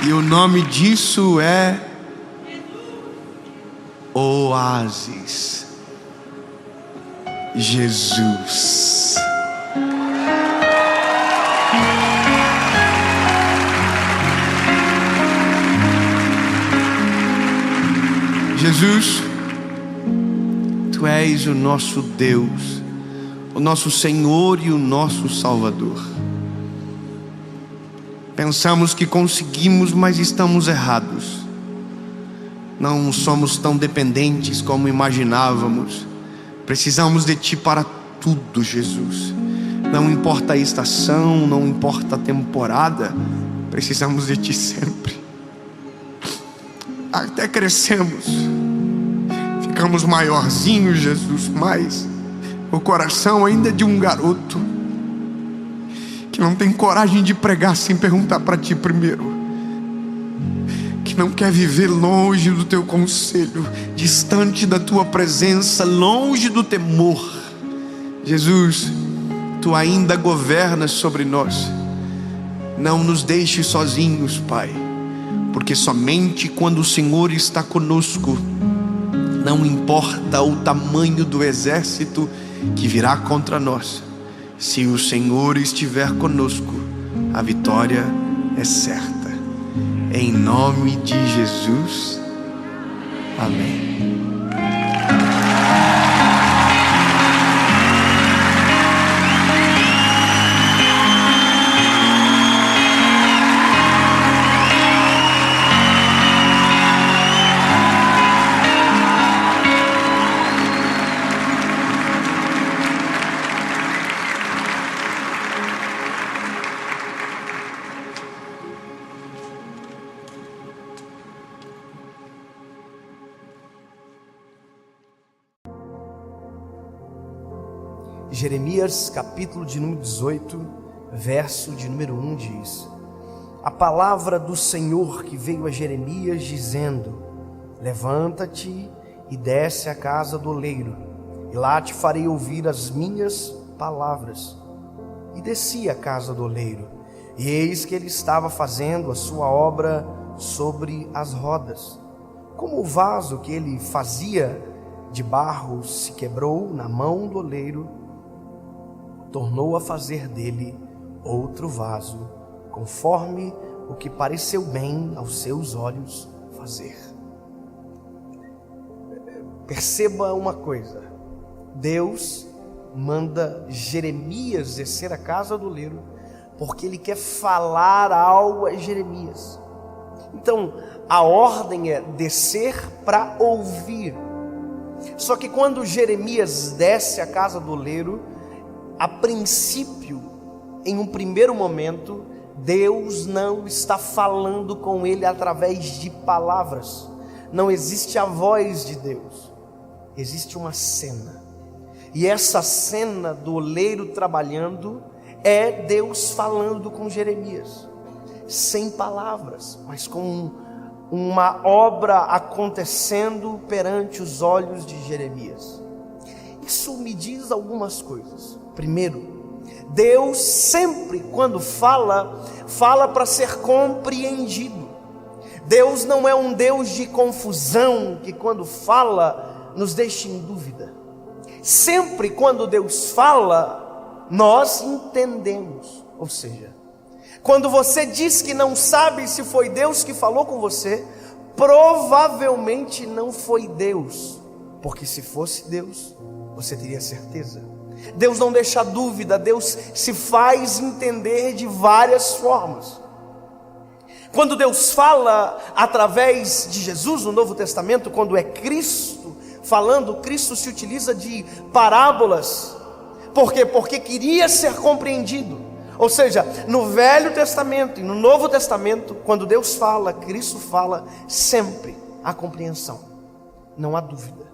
E o nome disso é Oásis. Jesus. Jesus, Tu és o nosso Deus, o nosso Senhor e o nosso Salvador. Pensamos que conseguimos, mas estamos errados. Não somos tão dependentes como imaginávamos. Precisamos de Ti para tudo, Jesus. Não importa a estação, não importa a temporada, precisamos de Ti sempre. Até crescemos, ficamos maiorzinhos, Jesus, mas o coração ainda é de um garoto que não tem coragem de pregar sem perguntar para Ti primeiro, que não quer viver longe do Teu conselho, distante da Tua presença, longe do temor. Jesus, Tu ainda governas sobre nós. Não nos deixe sozinhos, Pai, porque somente quando o Senhor está conosco, não importa o tamanho do exército que virá contra nós, se o Senhor estiver conosco, a vitória é certa. Em nome de Jesus, amém. Jeremias, capítulo de número 18, verso de número 1 diz: a palavra do Senhor que veio a Jeremias dizendo: levanta-te e desce à casa do oleiro, e lá te farei ouvir as minhas palavras. E desci à casa do oleiro, e eis que ele estava fazendo a sua obra sobre as rodas. Como o vaso que ele fazia de barro se quebrou na mão do oleiro, tornou a fazer dele outro vaso, conforme o que pareceu bem aos seus olhos fazer. Perceba uma coisa: Deus manda Jeremias descer à casa do oleiro, porque ele quer falar algo a Jeremias. Então, a ordem é descer para ouvir. Só que quando Jeremias desce à casa do oleiro, a princípio, em um primeiro momento, Deus não está falando com ele através de palavras. Não existe a voz de Deus. Existe uma cena. E essa cena do oleiro trabalhando é Deus falando com Jeremias. Sem palavras, mas com uma obra acontecendo perante os olhos de Jeremias. Isso me diz algumas coisas. Primeiro, Deus sempre, quando fala para ser compreendido. Deus não é um Deus de confusão, que quando fala, nos deixa em dúvida. Sempre quando Deus fala, nós entendemos. Ou seja, quando você diz que não sabe se foi Deus que falou com você, provavelmente não foi Deus, porque se fosse Deus, você teria certeza. Deus não deixa dúvida, Deus se faz entender de várias formas. Quando Deus fala através de Jesus no Novo Testamento, quando é Cristo falando, Cristo se utiliza de parábolas. Por quê? Porque queria ser compreendido. Ou seja, no Velho Testamento e no Novo Testamento, quando Deus fala, Cristo fala, sempre há compreensão, não há dúvida.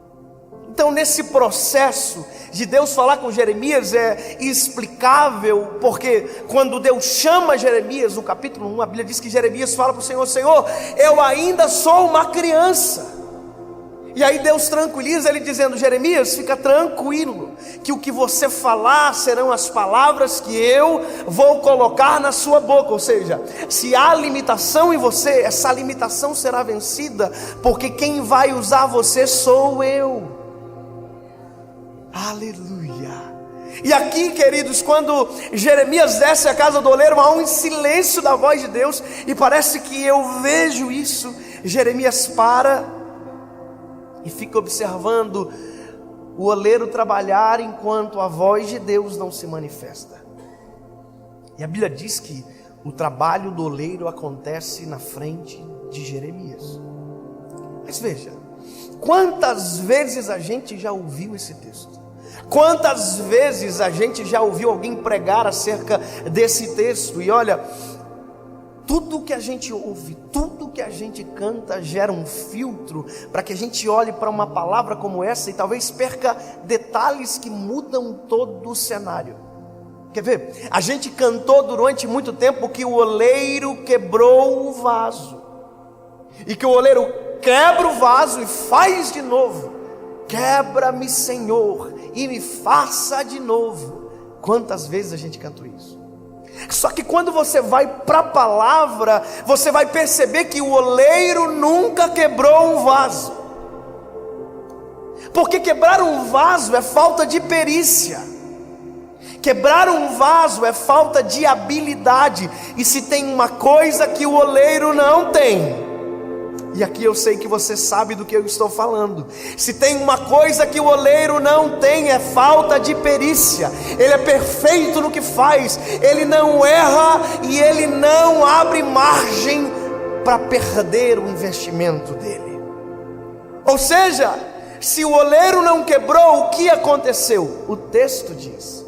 Então, nesse processo de Deus falar com Jeremias é explicável, porque quando Deus chama Jeremias, no capítulo 1, a Bíblia diz que Jeremias fala para o Senhor: Senhor, eu ainda sou uma criança. E aí Deus tranquiliza ele dizendo: Jeremias, fica tranquilo, que o que você falar serão as palavras que eu vou colocar na sua boca. Ou seja, se há limitação em você, essa limitação será vencida, porque quem vai usar você sou eu. Aleluia. E aqui, queridos, quando Jeremias desce à casa do oleiro, há um silêncio da voz de Deus, e parece que eu vejo isso. Jeremias para e fica observando o oleiro trabalhar enquanto a voz de Deus não se manifesta. E a Bíblia diz que o trabalho do oleiro acontece na frente de Jeremias. Mas veja, quantas vezes a gente já ouviu esse texto? Quantas vezes a gente já ouviu alguém pregar acerca desse texto? E olha, tudo que a gente ouve, tudo que a gente canta gera um filtro para que a gente olhe para uma palavra como essa e talvez perca detalhes que mudam todo o cenário. Quer ver? A gente cantou durante muito tempo que o oleiro quebrou o vaso, e que o oleiro quebra o vaso e faz de novo. Quebra-me, Senhor, e me faça de novo. Quantas vezes a gente cantou isso? Só que quando você vai para a palavra, você vai perceber que o oleiro nunca quebrou um vaso. Porque quebrar um vaso é falta de perícia. Quebrar um vaso é falta de habilidade. E se tem uma coisa que o oleiro não tem, e aqui eu sei que você sabe do que eu estou falando, se tem uma coisa que o oleiro não tem, é falta de perícia. Ele é perfeito no que faz, ele não erra e ele não abre margem para perder o investimento dele. Ou seja, se o oleiro não quebrou, o que aconteceu? O texto diz: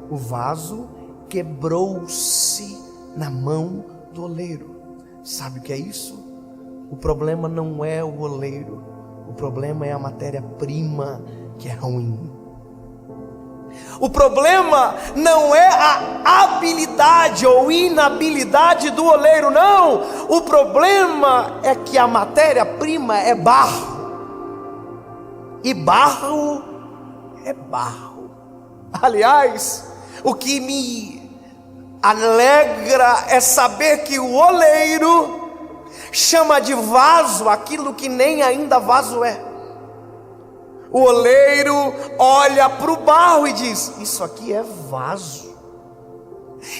o vaso quebrou-se na mão do oleiro. Sabe o que é isso? O problema não é o oleiro, o problema é a matéria-prima que é ruim. O problema não é a habilidade ou inabilidade do oleiro, não. O problema é que a matéria-prima é barro. E barro é barro. Aliás, o que me alegra é saber que o oleiro chama de vaso aquilo que nem ainda vaso é. O oleiro olha para o barro e diz: isso aqui é vaso.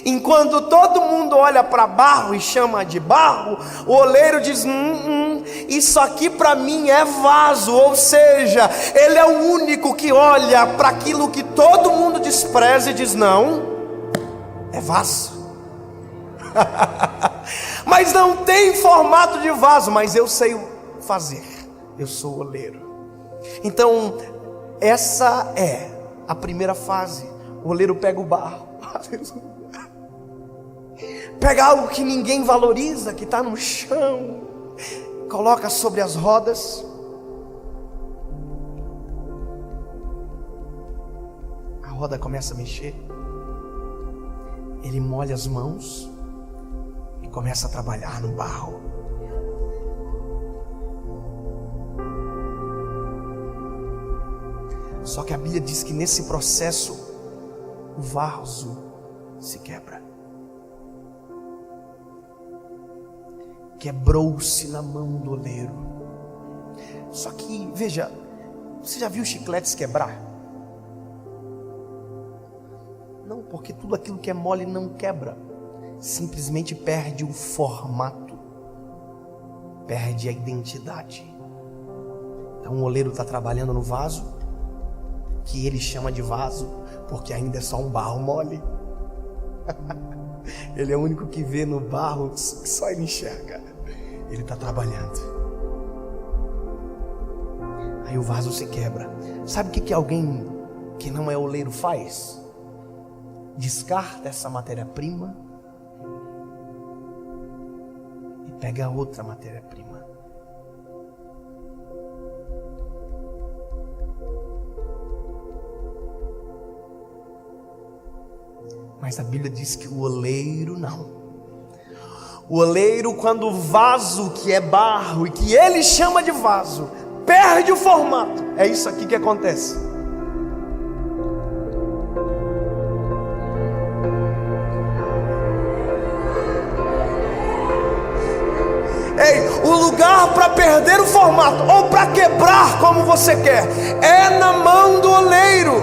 Enquanto todo mundo olha para barro e chama de barro, o oleiro diz: isso aqui para mim é vaso. Ou seja, ele é o único que olha para aquilo que todo mundo despreza e diz: não, é vaso. Mas não tem formato de vaso, mas eu sei fazer, eu sou oleiro. Então, essa é a primeira fase. O oleiro pega o barro, pega algo que ninguém valoriza, que está no chão, coloca sobre as rodas. A roda começa a mexer, ele molha as mãos e começa a trabalhar no barro. Só que a Bíblia diz que nesse processo o vaso se quebra. Quebrou-se na mão do oleiro. Só que, veja, você já viu chicletes quebrar? Não, porque tudo aquilo que é mole não quebra, simplesmente perde o formato, perde a identidade. Então o oleiro está trabalhando no vaso, que ele chama de vaso, porque ainda é só um barro mole. Ele é o único que vê no barro, que só ele enxerga. Ele está trabalhando. Aí o vaso se quebra. Sabe o que alguém que não é oleiro faz? Descarta essa matéria-prima e pega outra matéria-prima. Mas a Bíblia diz que o oleiro não. O oleiro, quando o vaso que é barro e que ele chama de vaso perde o formato, é isso aqui que acontece. O lugar para perder o formato ou para quebrar como você quer é na mão do oleiro.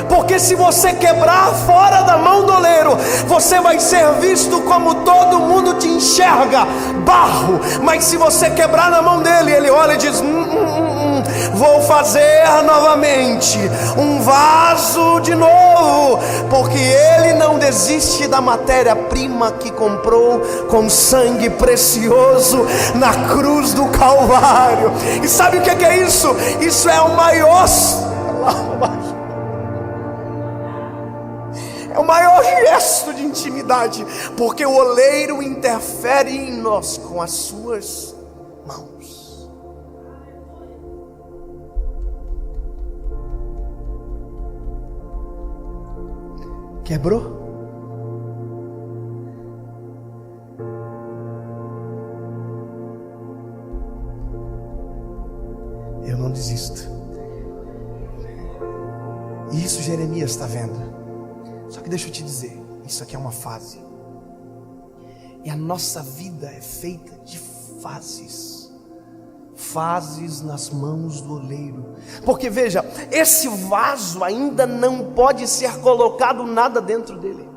Porque se você quebrar fora da mão do oleiro, você vai ser visto como todo mundo te enxerga, barro. Mas se você quebrar na mão dele, ele olha e diz: vou fazer novamente um vaso de novo. Porque ele não desiste da matéria-prima que comprou com sangue precioso na cruz do Calvário. E sabe o que é isso? Isso é o maior gesto de intimidade, porque o oleiro interfere em nós com as suas mãos. Quebrou? Eu não desisto. E isso Jeremias está vendo. Só que deixa eu te dizer, isso aqui é uma fase. E a nossa vida é feita de fases. Fases nas mãos do oleiro. Porque veja, esse vaso ainda não pode ser colocado nada dentro dele.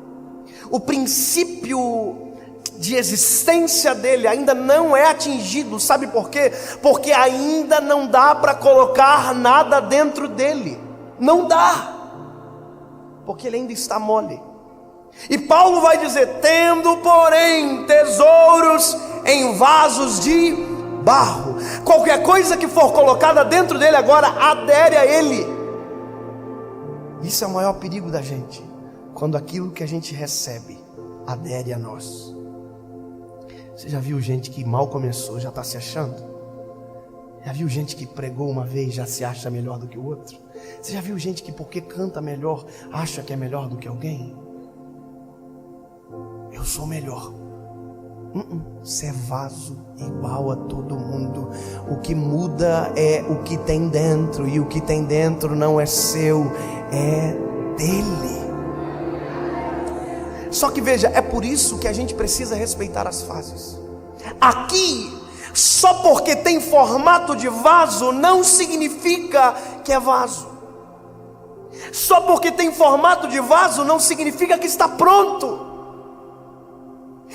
O princípio de existência dele ainda não é atingido. Sabe por quê? Porque ainda não dá para colocar nada dentro dele. Não dá. Porque ele ainda está mole. E Paulo vai dizer: tendo porém tesouros em vasos de barro. Qualquer coisa que for colocada dentro dele agora adere a ele. Isso é o maior perigo da gente, quando aquilo que a gente recebe adere a nós. Você já viu gente que mal começou, já está se achando? Já viu gente que pregou uma vez, já se acha melhor do que o outro? Você já viu gente que porque canta melhor, acha que é melhor do que alguém? Eu sou melhor. Você é vaso igual a todo mundo. O que muda é o que tem dentro. E o que tem dentro não é seu, é dele. Só que veja, é por isso que a gente precisa respeitar as fases. Aqui, só porque tem formato de vaso não significa que é vaso. Só porque tem formato de vaso não significa que está pronto.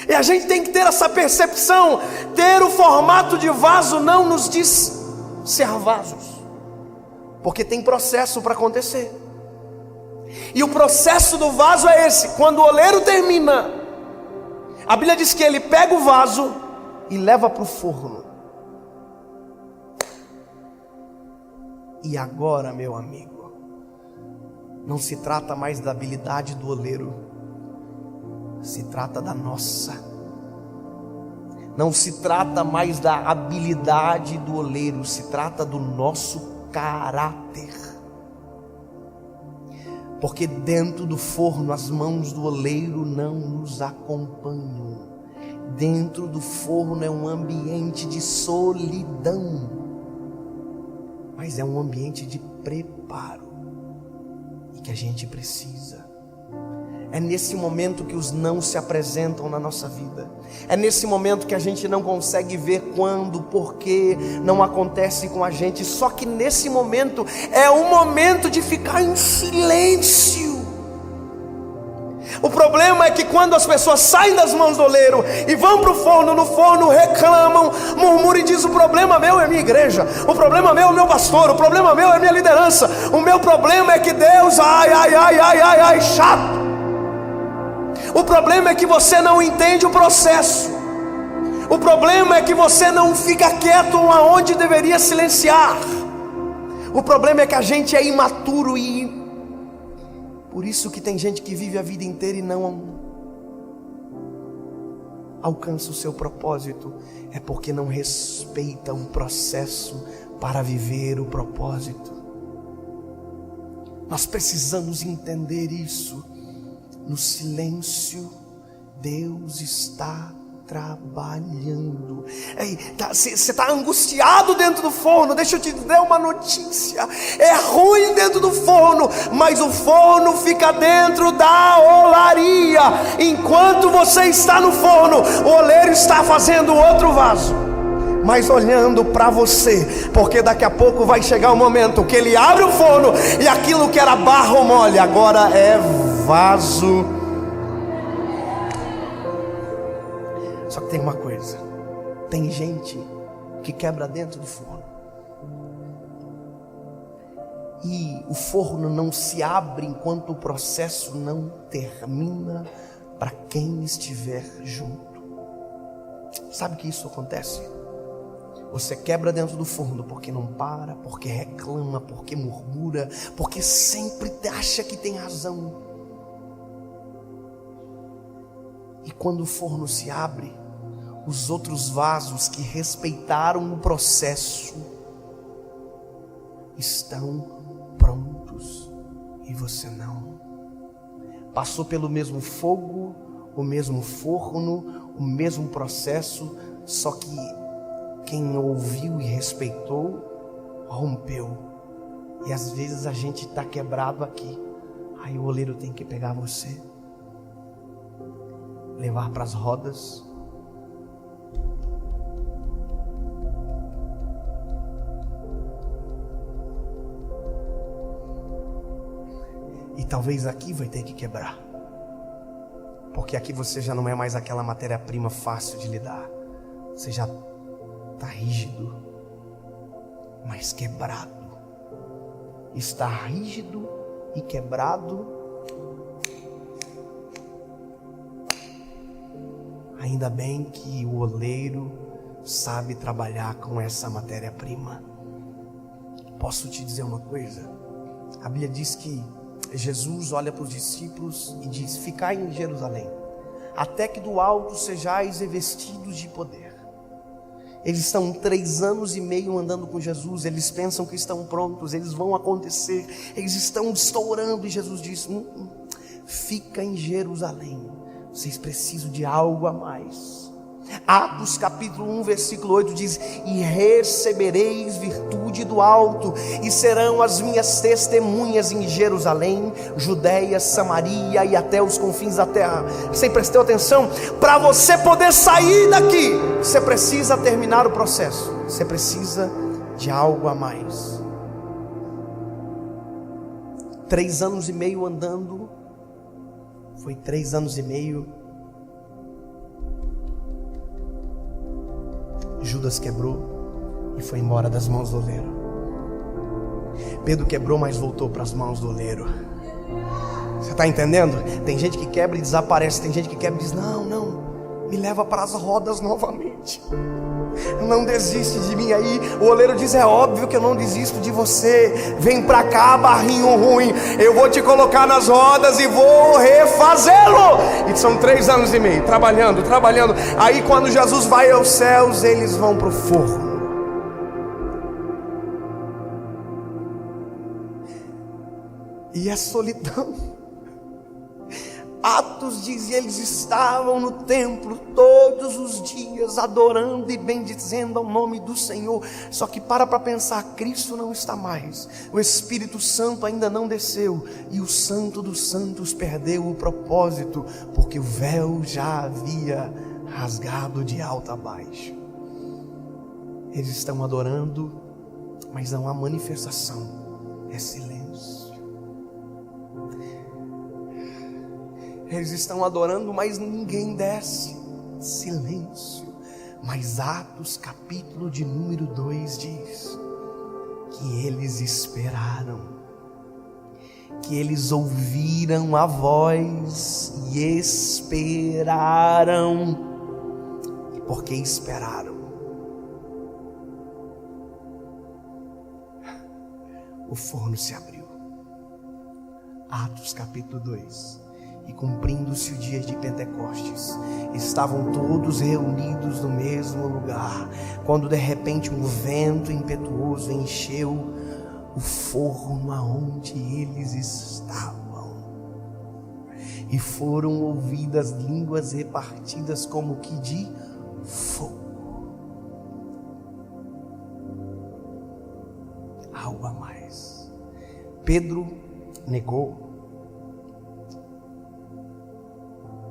E a gente tem que ter essa percepção. Ter o formato de vaso não nos diz ser vasos, porque tem processo para acontecer. E o processo do vaso é esse: quando o oleiro termina, a Bíblia diz que ele pega o vaso e leva para o forno. E agora, meu amigo, não se trata mais da habilidade do oleiro, se trata da nossa. Não se trata mais da habilidade do oleiro, se trata do nosso caráter. Porque dentro do forno as mãos do oleiro não nos acompanham. Dentro do forno é um ambiente de solidão, mas é um ambiente de preparo, e que a gente precisa. É nesse momento que os não se apresentam na nossa vida. É nesse momento que a gente não consegue ver quando, porquê não acontece com a gente. Só que nesse momento é um momento de ficar em silêncio. O problema é que quando as pessoas saem das mãos do oleiro e vão para o forno, no forno reclamam, murmuram e dizem: o problema meu é minha igreja, o problema meu é meu pastor, o problema meu é minha liderança, o meu problema é que Deus, chato. O problema é que você não entende o processo. O problema é que você não fica quieto aonde deveria silenciar. O problema é que a gente é imaturo, e por isso que tem gente que vive a vida inteira e não alcança o seu propósito. É porque não respeita um processo para viver o propósito. Nós precisamos entender isso. No silêncio, Deus está trabalhando. Você está angustiado dentro do forno. Deixa eu te dar uma notícia: é ruim dentro do forno, mas o forno fica dentro da olaria. Enquanto você está no forno, o oleiro está fazendo outro vaso, mas olhando para você, porque daqui a pouco vai chegar o momento que ele abre o forno e aquilo que era barro mole agora é vaso. Só que tem uma coisa: tem gente que quebra dentro do forno, e o forno não se abre enquanto o processo não termina para quem estiver junto. Sabe que isso acontece? Você quebra dentro do forno porque não para, porque reclama, porque murmura, porque sempre acha que tem razão. E quando o forno se abre, os outros vasos que respeitaram o processo estão prontos e você não. Passou pelo mesmo fogo, o mesmo forno, o mesmo processo, só que quem ouviu e respeitou, rompeu. E às vezes a gente está quebrado aqui. Aí o oleiro tem que pegar você, levar para as rodas E talvez aqui vai ter que quebrar. Porque aqui você já não é mais aquela matéria-prima fácil de lidar. Você já está rígido, mas quebrado. Está rígido e quebrado. Ainda bem que o oleiro sabe trabalhar com essa matéria-prima. Posso te dizer uma coisa? A Bíblia diz que Jesus olha para os discípulos e diz: ficai em Jerusalém, até que do alto sejais revestidos de poder. Eles estão 3 anos e meio andando com Jesus. Eles pensam que estão prontos, eles vão acontecer, eles estão estourando. E Jesus diz: fica em Jerusalém, vocês precisam de algo a mais. Atos capítulo 1 versículo 8 diz: e recebereis virtude do alto, e serão as minhas testemunhas em Jerusalém, Judeia, Samaria e até os confins da terra. Você prestou atenção? Para você poder sair daqui, você precisa terminar o processo. Você precisa de algo a mais. 3 anos e meio andando. Foi 3 anos e meio. Judas quebrou e foi embora das mãos do oleiro. Pedro quebrou, mas voltou para as mãos do oleiro. Você está entendendo? Tem gente que quebra e desaparece. Tem gente que quebra e diz: não, me leva para as rodas novamente. Não desiste de mim. Aí o oleiro diz: é óbvio que eu não desisto de você. Vem pra cá, barrinho ruim, eu vou te colocar nas rodas e vou refazê-lo. E são 3 anos e meio trabalhando. Aí quando Jesus vai aos céus, eles vão pro forno. E é solidão. Atos diz: e eles estavam no templo todos os dias, adorando e bendizendo ao nome do Senhor. Só que para pensar, Cristo não está mais, o Espírito Santo ainda não desceu, e o Santo dos Santos perdeu o propósito, porque o véu já havia rasgado de alto a baixo. Eles estão adorando, mas não há manifestação, é silêncio. Eles estão adorando, mas ninguém desce. Silêncio. Mas Atos capítulo de número 2 diz que eles esperaram, que eles ouviram a voz e esperaram. E porque esperaram, o forno se abriu. Atos capítulo 2. E cumprindo-se o dia de Pentecostes, estavam todos reunidos no mesmo lugar, quando de repente um vento impetuoso encheu o forno aonde eles estavam, e foram ouvidas línguas repartidas como que de fogo. Algo a mais. Pedro negou.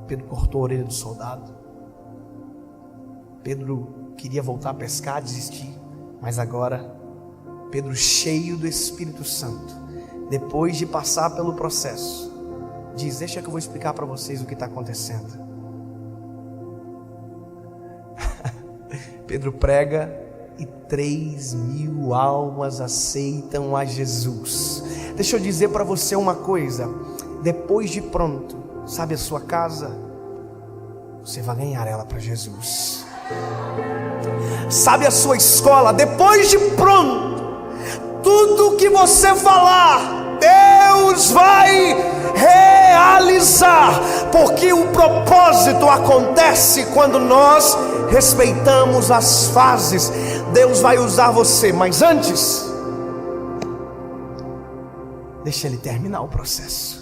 Pedro cortou a orelha do soldado. Pedro queria voltar a pescar, desistir. Mas agora, Pedro, cheio do Espírito Santo, depois de passar pelo processo, diz: deixa que eu vou explicar para vocês o que está acontecendo. Pedro prega e 3.000 almas aceitam a Jesus. Deixa eu dizer para você uma coisa: depois de pronto, sabe a sua casa? Você vai ganhar ela para Jesus. Sabe a sua escola? Depois de pronto, tudo que você falar, Deus vai realizar. Porque o propósito acontece quando nós respeitamos as fases. Deus vai usar você, mas antes, deixa Ele terminar o processo.